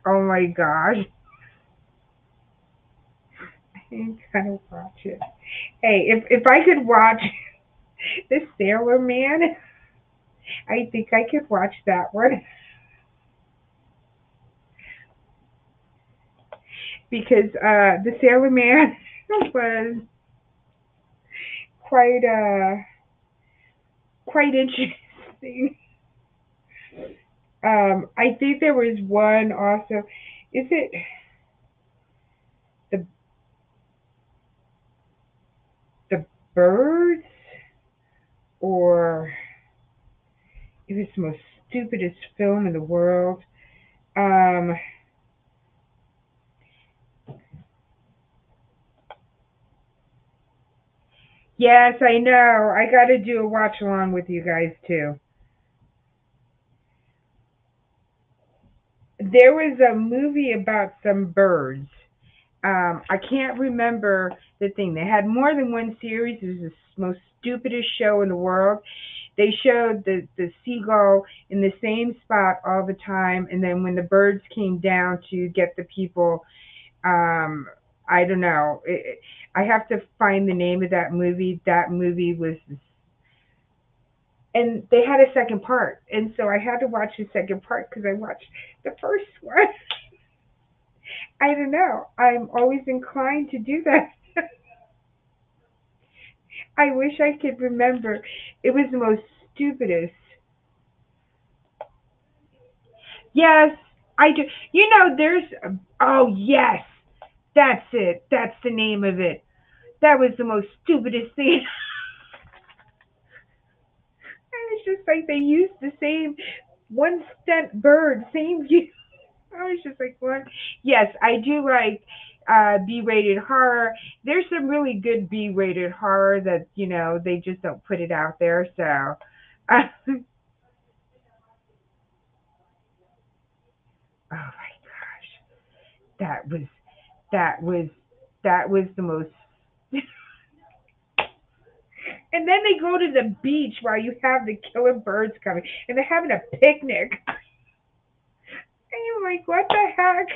Oh my gosh, I ain't gonna watch it. Hey, if I could watch the Sailor Man, I think I could watch that one because the Sailor Man was quite quite interesting. I think there was one also. Is it the the birds or it was the most stupidest film in the world? Um, yes, I know. I got to do a watch along with you guys too. There was a movie about some birds. I can't remember the thing. They had more than one series. It was the most stupidest show in the world. They showed the seagull in the same spot all the time, and then when the birds came down to get the people, um, I don't know. I have to find the name of that movie. That movie was, and they had a second part, and so I had to watch the second part because I watched the first one. I don't know. I'm always inclined to do that. I wish I could remember. It was the most stupidest. Yes, I do. You know, there's. Oh, yes. That's it. That's the name of it. That was the most stupidest thing. It's just like they used the same one stunt bird, same view. I was just like, what? Yes, I do like B-rated horror. There's some really good B-rated horror that they just don't put it out there. So, oh my gosh, that was that was that was the most. And then they go to the beach while you have the killer birds coming, and they're having a picnic. And you're like, what the heck?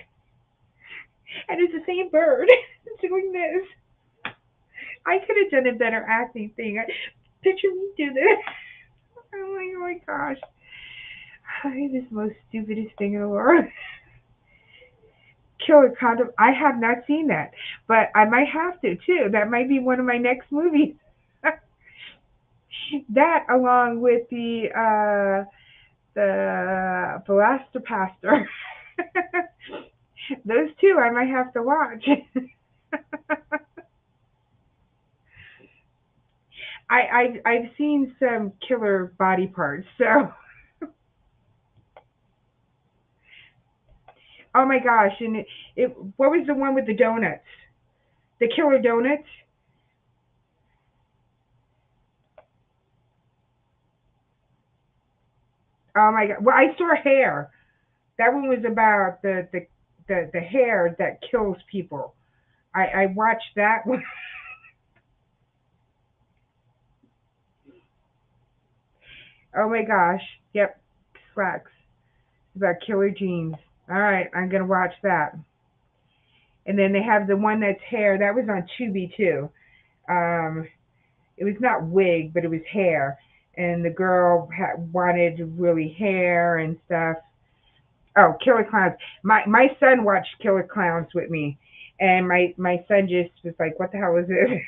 And it's the same bird doing this. I could have done a better acting thing. Picture me do this. Oh my gosh. It is the most stupidest thing in the world. Killer Condom. I have not seen that, but I might have to too. That might be one of my next movies. That along with the Velocipastor. Those two I might have to watch. I've seen some killer body parts. So oh my gosh, and it what was the one with the donuts? The killer donuts? Oh my god. Well, I saw hair. That one was about the hair that kills people. I watched that one. Oh my gosh. Yep. Slacks. It's about killer jeans. All right, I'm gonna watch that. And then they have the one that's hair. That was on Tubi too. Um, it was not wig, but it was hair. And the girl wanted really hair and stuff. Oh, Killer Clowns. My son watched Killer Clowns with me, and my son just was like, "What the hell is this?"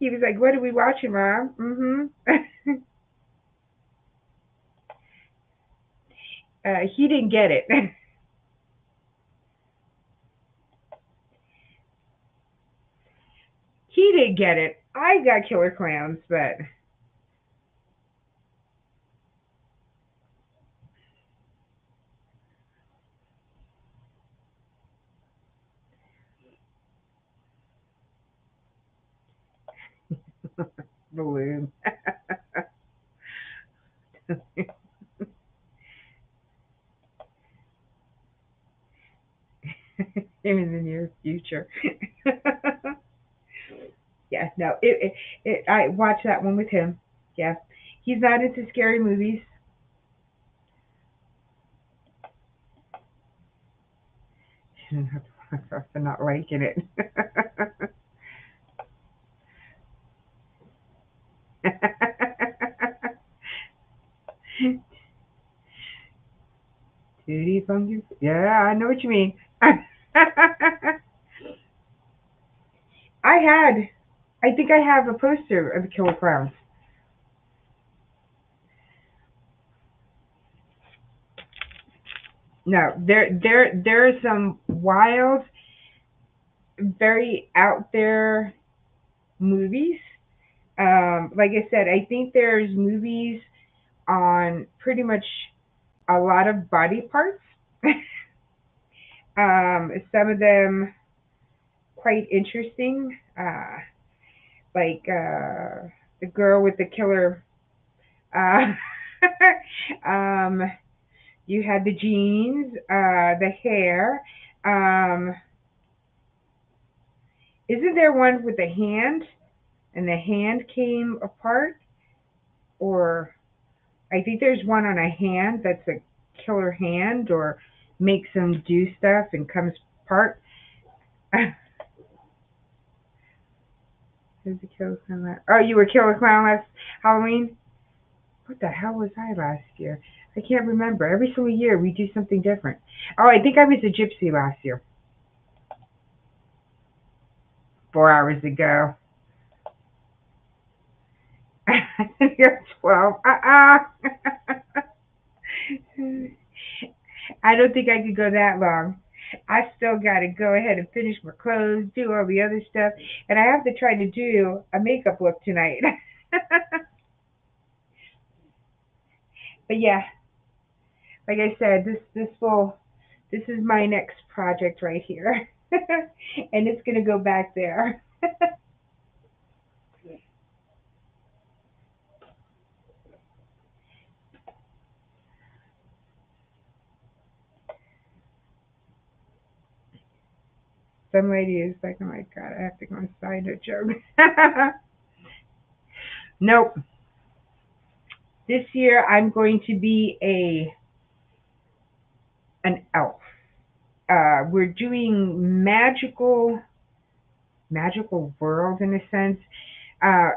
He was like, "What are we watching, Mom?" Mm-hmm. He didn't get it. He didn't get it. I got Killer Clowns, but balloon. in the near future. Yeah, no, I watched that one with him. Yeah, he's not into scary movies. For not liking it. Tootie fungus. Yeah, I know what you mean. I had, I think I have a poster of the killer clowns. No, there are some wild, very out there movies. Like I said, I think there's movies on pretty much a lot of body parts. Some of them quite interesting. Like the girl with the killer. Uh, um, you had the jeans, the hair. Um, isn't there one with the hand and the hand came apart? Or I think there's one on a hand that's a killer hand or makes them do stuff and comes apart. Who's the killer clown Oh, you were killer clown last Halloween? What the hell was I last year? I can't remember. Every single year we do something different. Oh, I think I was a gypsy last year. 4 hours ago. You're 12. I don't think I could go that long. I still got to go ahead and finish my clothes, do all the other stuff, and I have to try to do a makeup look tonight. But yeah, like I said, this is my next project right here, and it's gonna go back there. Some lady is like, oh my god, I have to go inside a joke. Nope. This year I'm going to be a an elf. We're doing magical world in a sense.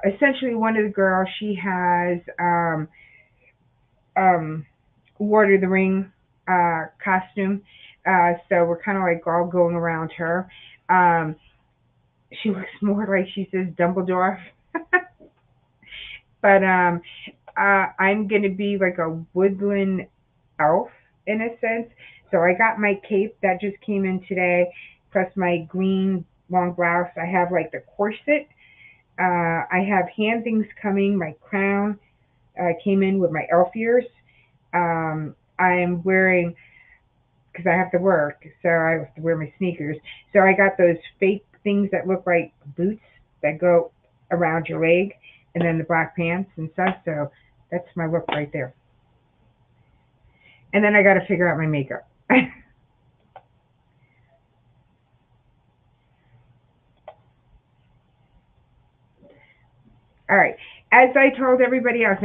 Essentially, one of the girls she has um, Lord of the Ring costume, so we're kind of like all going around her. Um, she looks more like she says Dumbledore, but I'm gonna be like a woodland elf in a sense. So I got my cape that just came in today, plus my green long blouse. I have like the corset. I have hand things coming. My crown came in with my elf ears. I'm wearing because I have to work, so I have to wear my sneakers. So I got those fake things that look like boots that go around your leg, and then the black pants and stuff. So that's my look right there. And then I got to figure out my makeup. All right. As I told anybody else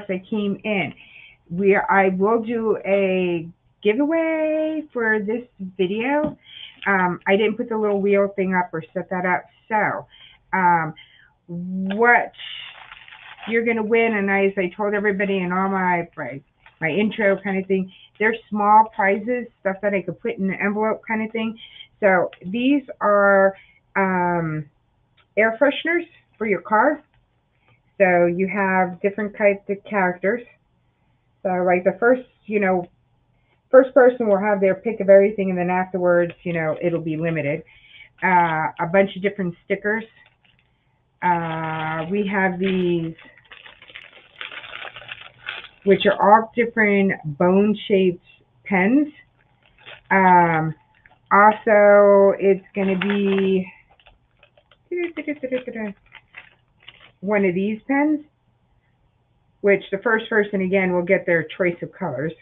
that came in, I will do a giveaway for this video. I didn't put the little wheel thing up or set that up. So, what you're gonna win, and as I told everybody in all my intro kind of thing, they're small prizes, stuff that I could put in an envelope kind of thing. So these are air fresheners for your car. So you have different types of characters. So like the first person will have their pick of everything, and then afterwards, it'll be limited. A bunch of different stickers. We have these, which are all different bone-shaped pens. Also, it's going to be one of these pens, which the first person, again, will get their choice of colors.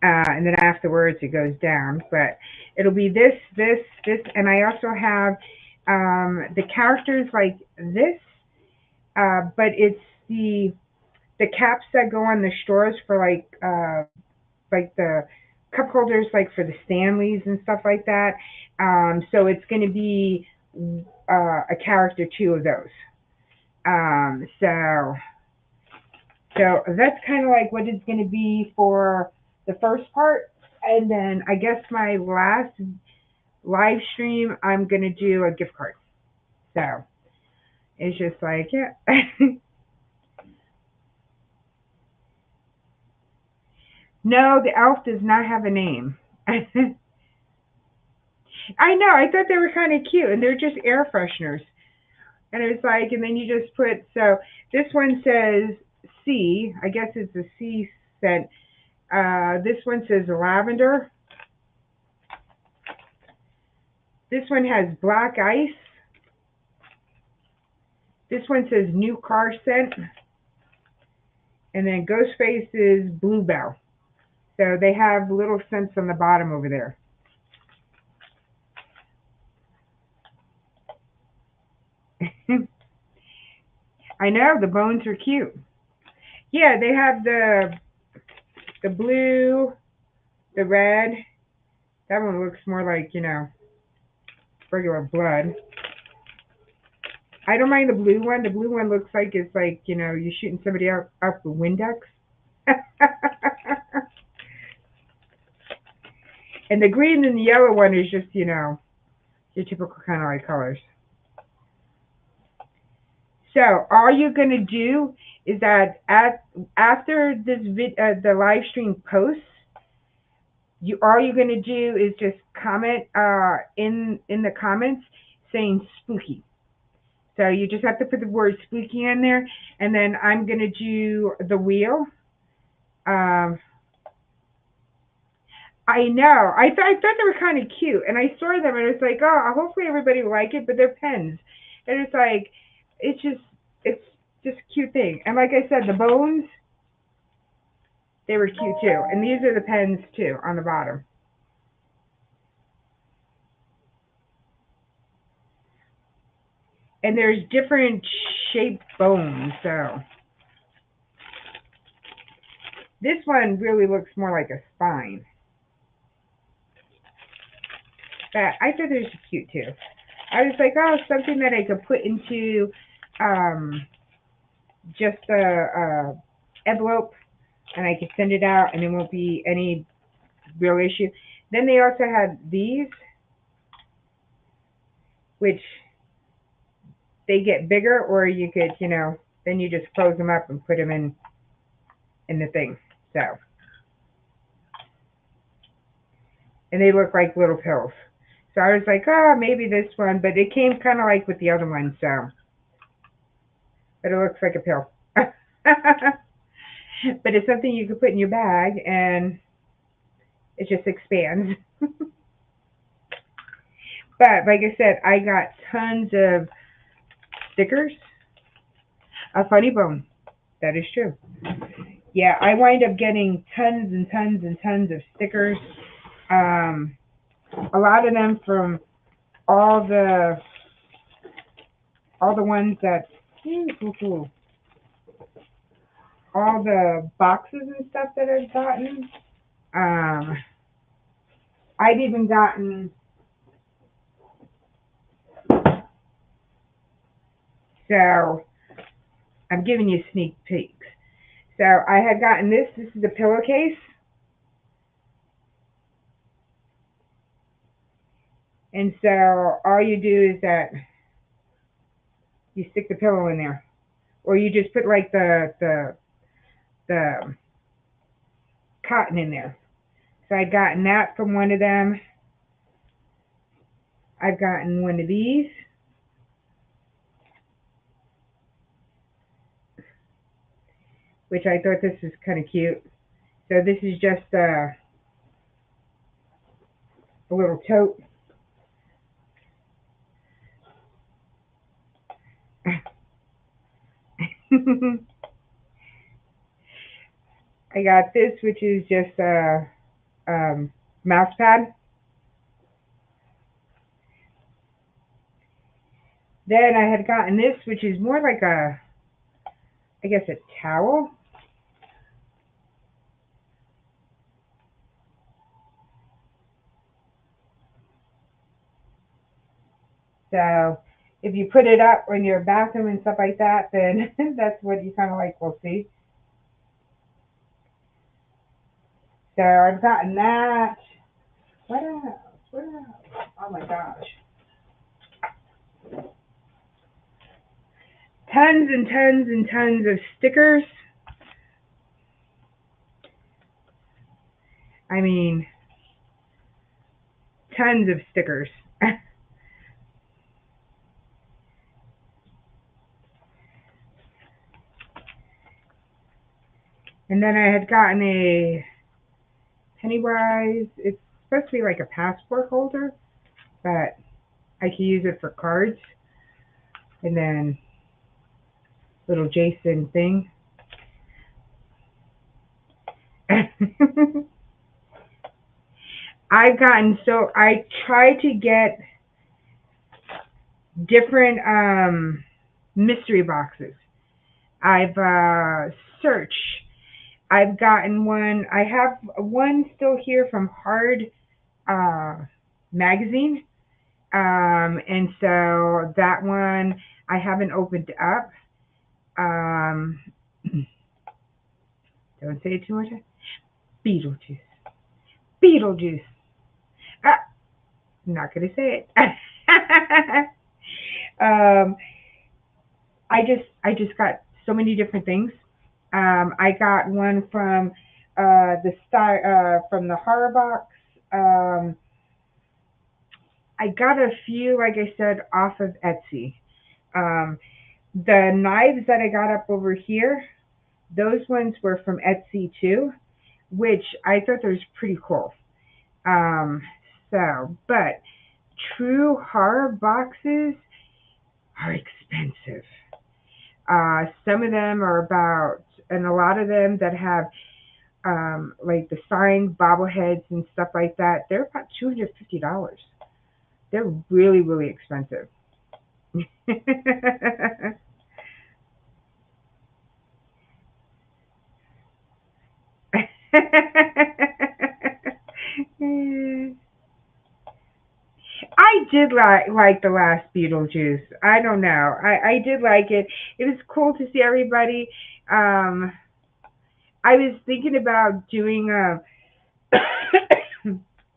And then afterwards it goes down. But it'll be this, this, this, and I also have the characters like this, but it's the caps that go on the straws for like the cup holders, like for the Stanleys and stuff like that. So it's going to be a character two of those. So that's kind of like what it's going to be for the first part. And then I guess my last live stream, I'm going to do a gift card. So it's just like, yeah. No, the elf does not have a name. I know. I thought they were kind of cute, and they're just air fresheners. And it's like, and then you just put, so this one says C. I guess it's a C scent. This one says lavender. This one has black ice. This one says new car scent. And then Ghostface is bluebell. So they have little scents on the bottom over there. I know, the bones are cute. Yeah, they have the blue, the red. That one looks more like, regular blood. I don't mind the blue one. The blue one looks like it's like, you're shooting somebody out with Windex. And the green and the yellow one is just, your typical kind of like colors. So all you're going to do is that after this the live stream posts, all you're going to do is just comment in the comments saying spooky. So you just have to put the word spooky in there, and then I'm going to do the wheel. I know. I thought they were kind of cute, and I saw them, and it's like, oh, hopefully everybody will like it. But they're pens, and it's like, it's just a cute thing. And like I said, the bones, they were cute too. And these are the pens too on the bottom. And there's different shaped bones. So this one really looks more like a spine. But I thought it was cute too. I was like, oh, something that I could put into just a envelope, and I could send it out, and it won't be any real issue. Then they also had these, which they get bigger, or you could, then you just close them up and put them in the thing. So, and they look like little pills. So I was like, oh, maybe this one, but it came kind of like with the other one. So, but it looks like a pill. But it's something you can put in your bag, and it just expands. But like I said, I got tons of stickers. A funny bone. That is true. Yeah, I wind up getting tons and tons and tons of stickers. A lot of them from all the ones that all the boxes and stuff that I've gotten. I've even gotten, so I'm giving you sneak peeks. So I had gotten this. This is a pillowcase. And so all you do is that you stick the pillow in there, or you just put like the cotton in there. So I've gotten that from one of them. I've gotten one of these. Which I thought this was kind of cute. So this is just a little tote. I got this, which is just mouse pad. Then I had gotten this, which is more like a, I guess, a towel. So if you put it up in your bathroom and stuff like that, then that's what you kind of like will see. So I've gotten that. What else? What else? Oh my gosh. Tons and tons and tons of stickers. I mean, tons of stickers. And then I had gotten a Pennywise. It's supposed to be like a passport holder, but I can use it for cards. And then little Jason thing. I try to get different mystery boxes. I've searched. I've gotten one. I have one still here from Hard Magazine. And so that one I haven't opened up. Um, don't say it too much. Beetlejuice. Beetlejuice. Ah, I'm not gonna say it. um, I just got so many different things. I got one from from the horror box. I got a few, like I said, off of Etsy. Um, the knives that I got up over here, those ones were from Etsy too, which I thought was pretty cool. Um, but true horror boxes are expensive. Some of them are about, and a lot of them that have like the signed bobbleheads and stuff like that, they're about $250. They're really, really expensive. I did like the last Beetlejuice. I don't know. I did like it. It was cool to see everybody. Um, I was thinking about doing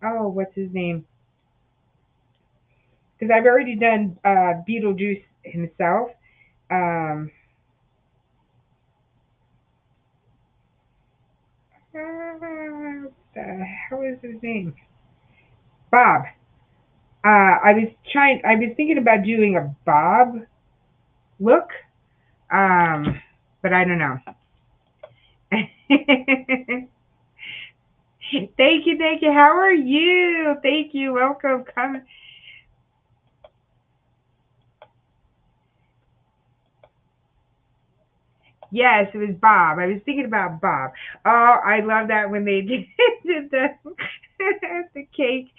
oh, what's his name? Because I've already done Beetlejuice himself. Um, what the hell is his name? Bob. I was thinking about doing a Bob look, but I don't know. Thank you, thank you. How are you? Thank you. Welcome. Come. Yes, it was Bob. I was thinking about Bob. Oh, I love that when they did the cake.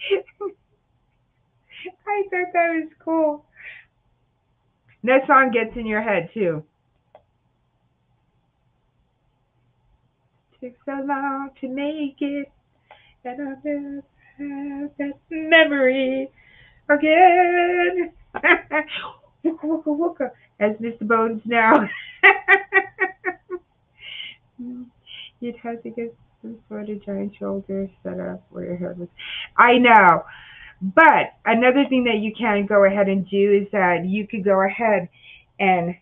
I thought that was cool. That song gets in your head too. Took so long to make it, and I'll never have that memory again. Wooka wooka wooka, as Mr. Bones now. You'd have to get some sort of giant shoulders set up where your head was. I know. But another thing that you can go ahead and do is that you could go ahead and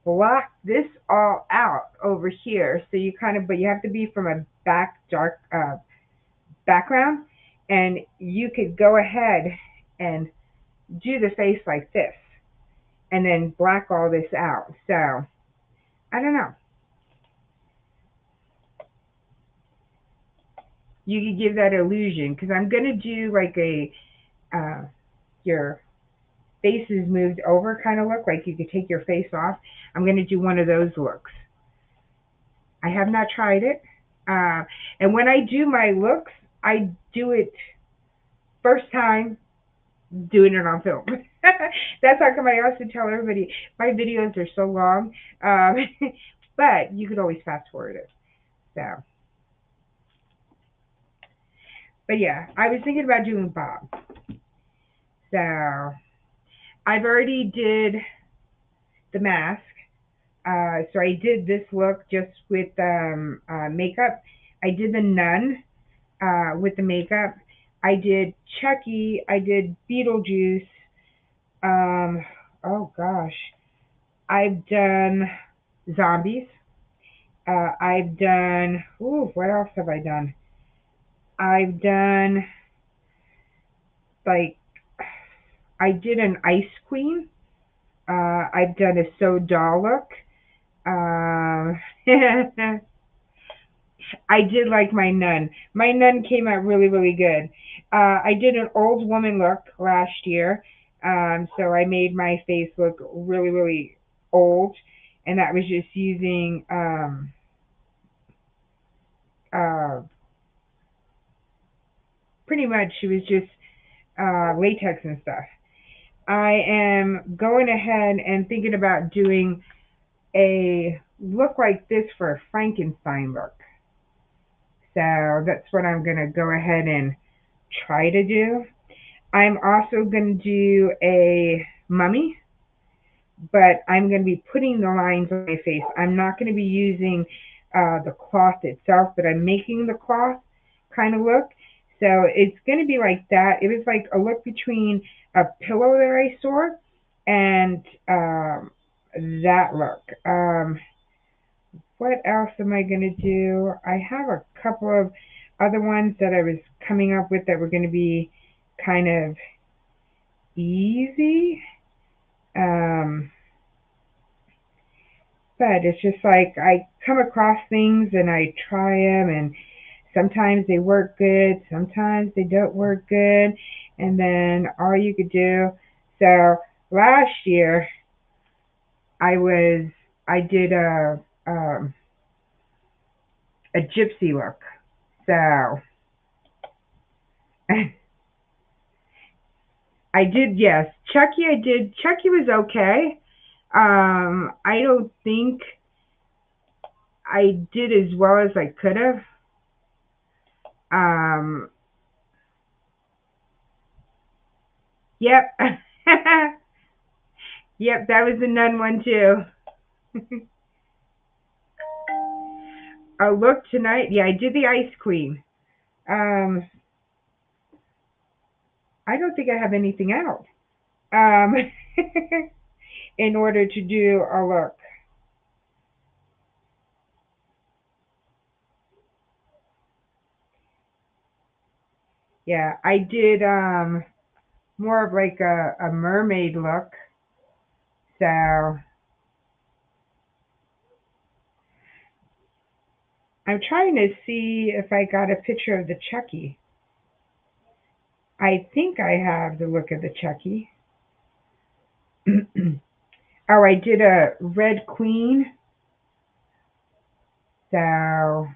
block this all out over here. So you kind of, but you have to be from a dark background, and you could go ahead and do the face like this, and then black all this out. So I don't know. You could give that illusion because I'm gonna do like a your face is moved over kind of look, like you could take your face off. I'm gonna do one of those looks. I have not tried it. And when I do my looks, I do it first time doing it on film. That's how come I also tell everybody my videos are so long, but you could always fast forward it. So, but yeah, I was thinking about doing Bob. So I've already did the mask. So I did this look just with makeup. I did the nun with the makeup. I did Chucky. I did Beetlejuice. Um, oh gosh, I've done zombies. I've done. Ooh, what else have I done? I've done like I did an ice queen. I've done a so doll look. Um, I did like my nun. My nun came out really, really good. I did an old woman look last year, so I made my face look really, really old, and that was just using uh, pretty much it was just latex and stuff. I am going ahead and thinking about doing a look like this for a Frankenstein look. So that's what I'm going to go ahead and try to do. I'm also going to do a mummy, but I'm going to be putting the lines on my face. I'm not going to be using the cloth itself, but I'm making the cloth kind of look. So it's going to be like that. It was like a look between a pillow that I saw and that look. What else am I going to do? I have a couple of other ones that I was coming up with that were going to be kind of easy. Um, but it's just like I come across things and I try them, and sometimes they work good, sometimes they don't work good, and then all you could do. So last year I did a gypsy look. So I did, yes. Chucky, I did. Chucky was okay. I don't think I did as well as I could have. Um, yep. Yep, that was the nun one too. A look tonight. Yeah, I did the Ice Queen. Um, I don't think I have anything else. Um, in order to do a look. Yeah, I did more of like a mermaid look. So I'm trying to see if I got a picture of the Chucky. I think I have the look of the Chucky. Oh, I did a Red Queen. So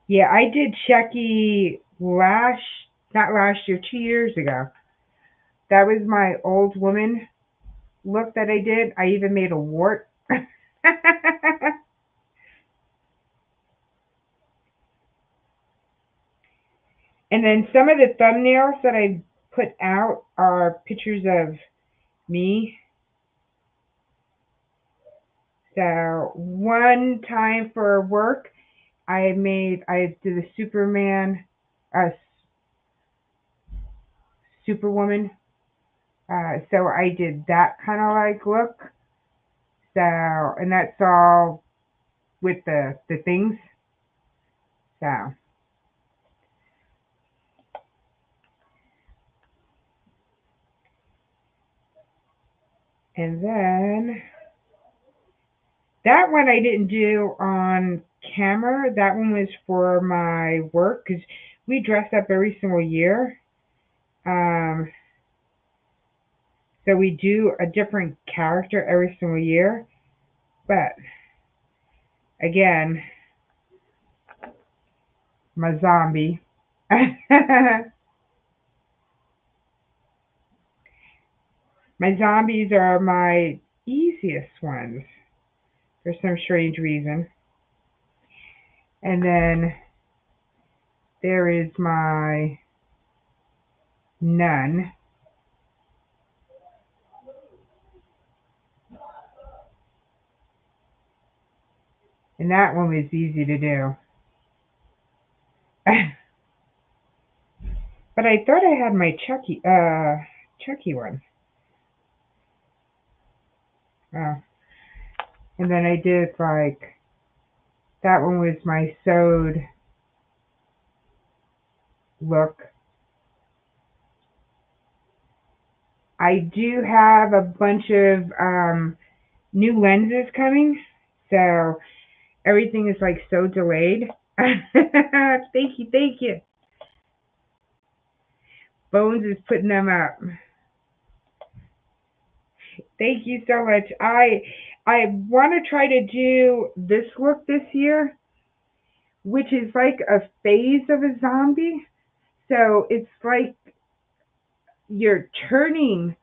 yeah, I did Chucky not last year, 2 years ago. That was my old woman look that I did. I even made a wart. And then some of the thumbnails that I put out are pictures of me. So one time for work, I did a Superman, a Superwoman. So I did that kind of like look. So, and that's all with the things. So, and then that one I didn't do on camera. That one was for my work because we dress up every single year. Um, so we do a different character every single year. But again, my zombie. My zombies are my easiest ones for some strange reason. And then there is my nun. And that one was easy to do. But I thought I had my Chucky one. Oh. And then I did like, that one was my sewed look. I do have a bunch of new lenses coming, so everything is like so delayed. Thank you, thank you. Bones is putting them up. Thank you so much. I want to try to do this look this year, which is like a phase of a zombie. So it's like you're turning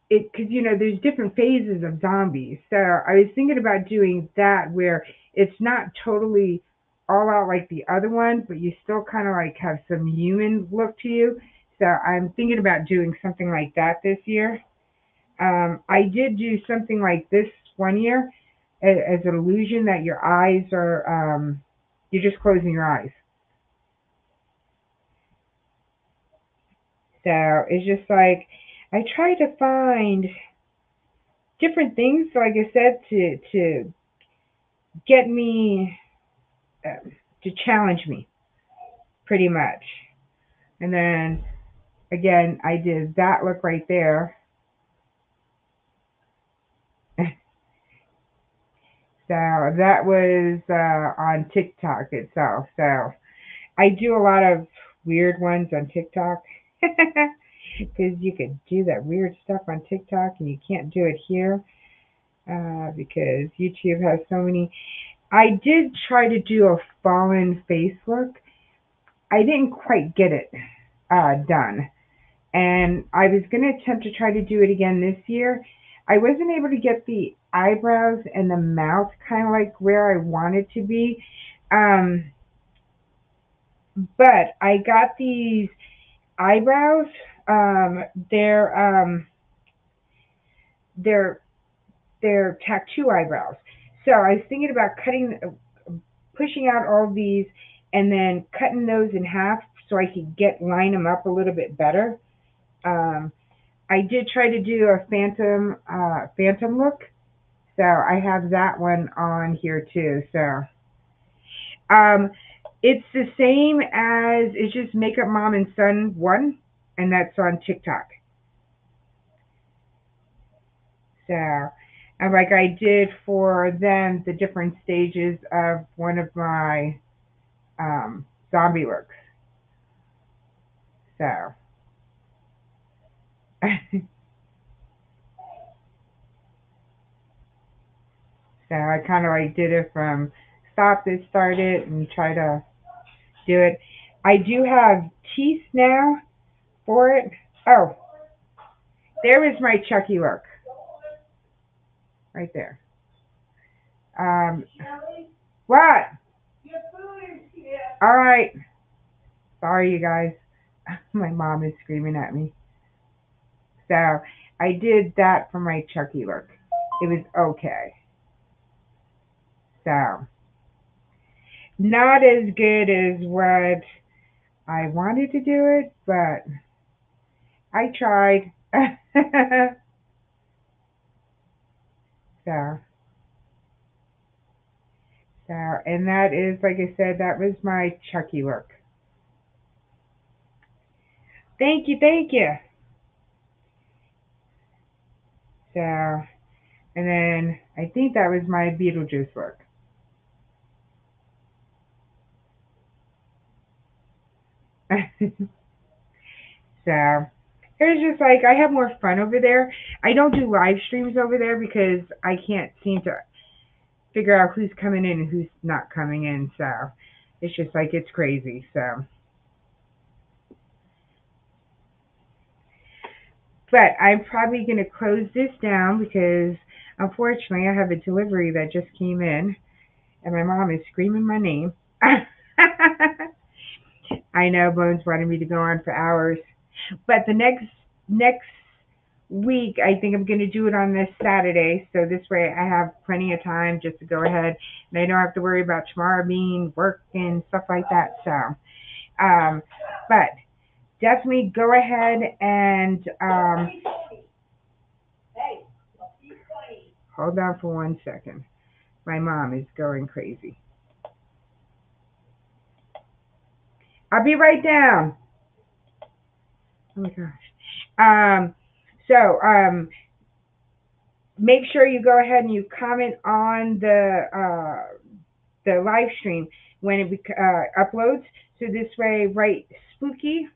it, because there's different phases of zombies. So I was thinking about doing that where it's not totally all out like the other one, but you still kind of like have some human look to you. So I'm thinking about doing something like that this year. I did do something like this one year as an illusion that your eyes are, you're just closing your eyes. So it's just like I try to find different things, like I said, to get me, to challenge me, pretty much. And then again, I did that look right there. So that was on TikTok itself. So I do a lot of weird ones on TikTok because you could do that weird stuff on TikTok and you can't do it here because YouTube has so many. I did try to do a fallen face look. I didn't quite get it done. And I was going to attempt to try to do it again this year. I wasn't able to get the eyebrows and the mouth kind of like where I wanted to be. Um, but I got these eyebrows. Um, they're um, they're they're tattoo eyebrows. So I was thinking about pushing out all these, and then cutting those in half so I could line them up a little bit better. Um, I did try to do a phantom look, so I have that one on here too. So um, it's the same as, it's just Makeup Mom and Son one, and that's on TikTok. So, and like I did for them, the different stages of one of my zombie looks. So, so I kind of like did it from stop it, start it, and try to do it. I do have teeth now for it. Oh, there is my Chucky look right there. Um, what? All right. Sorry, you guys. My mom is screaming at me. So I did that for my Chucky look. It was okay. So not as good as what I wanted to do it, but I tried. so and that is, like I said, that was my Chucky look. Thank you, thank you. So and then I think that was my Beetlejuice look. So it's just like I have more fun over there. I don't do live streams over there because I can't seem to figure out who's coming in and who's not coming in. So It's just like it's crazy. So, but I'm probably going to close this down because unfortunately I have a delivery that just came in and my mom is screaming my name. I know Bones wanted me to go on for hours, but the next week I think I'm going to do it on this Saturday, so this way I have plenty of time just to go ahead and I don't have to worry about tomorrow being work and stuff like that. So, but definitely go ahead and hold on for 1 second. My mom is going crazy. I'll be right down. Oh my gosh. Um, so make sure you go ahead and you comment on the live stream when it uploads. So this way, write spooky,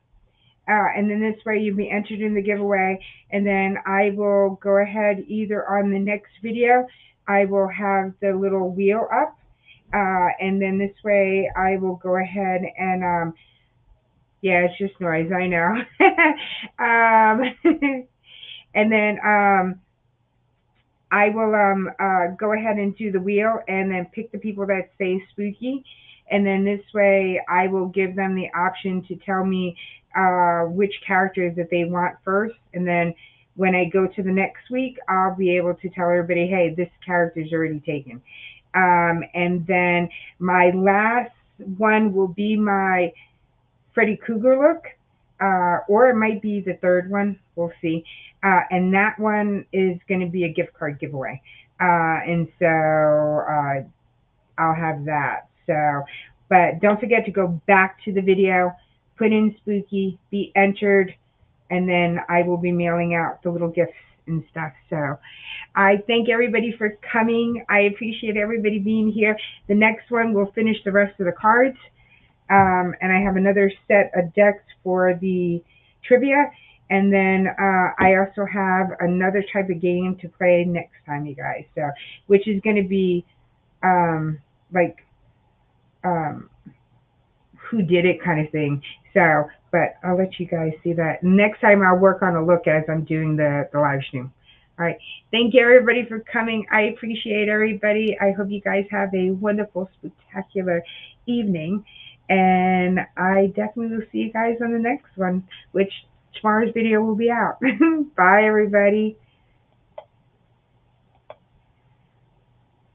and then this way you'll be entered in the giveaway. And then I will go ahead either on the next video, I will have the little wheel up, and then this way I will go ahead and yeah, it's just noise, I know. And then I will go ahead and do the wheel and then pick the people that say spooky. And then this way I will give them the option to tell me which characters that they want first. And then when I go to the next week, I'll be able to tell everybody, hey, this character's already taken. And then my last one will be my Freddy Krueger look, or it might be the third one. We'll see. And that one is going to be a gift card giveaway. And so I'll have that. So, but don't forget to go back to the video, put in spooky, be entered, and then I will be mailing out the little gifts and stuff. So I thank everybody for coming. I appreciate everybody being here. The next one will finish the rest of the cards. And I have another set of decks for the trivia. And then I also have another type of game to play next time, you guys. So, which is going to be like who did it kind of thing. So, but I'll let you guys see that. Next time I'll work on a look as I'm doing the live stream. All right. Thank you, everybody, for coming. I appreciate everybody. I hope you guys have a wonderful, spectacular evening. And I definitely will see you guys on the next one, which tomorrow's video will be out. Bye, everybody.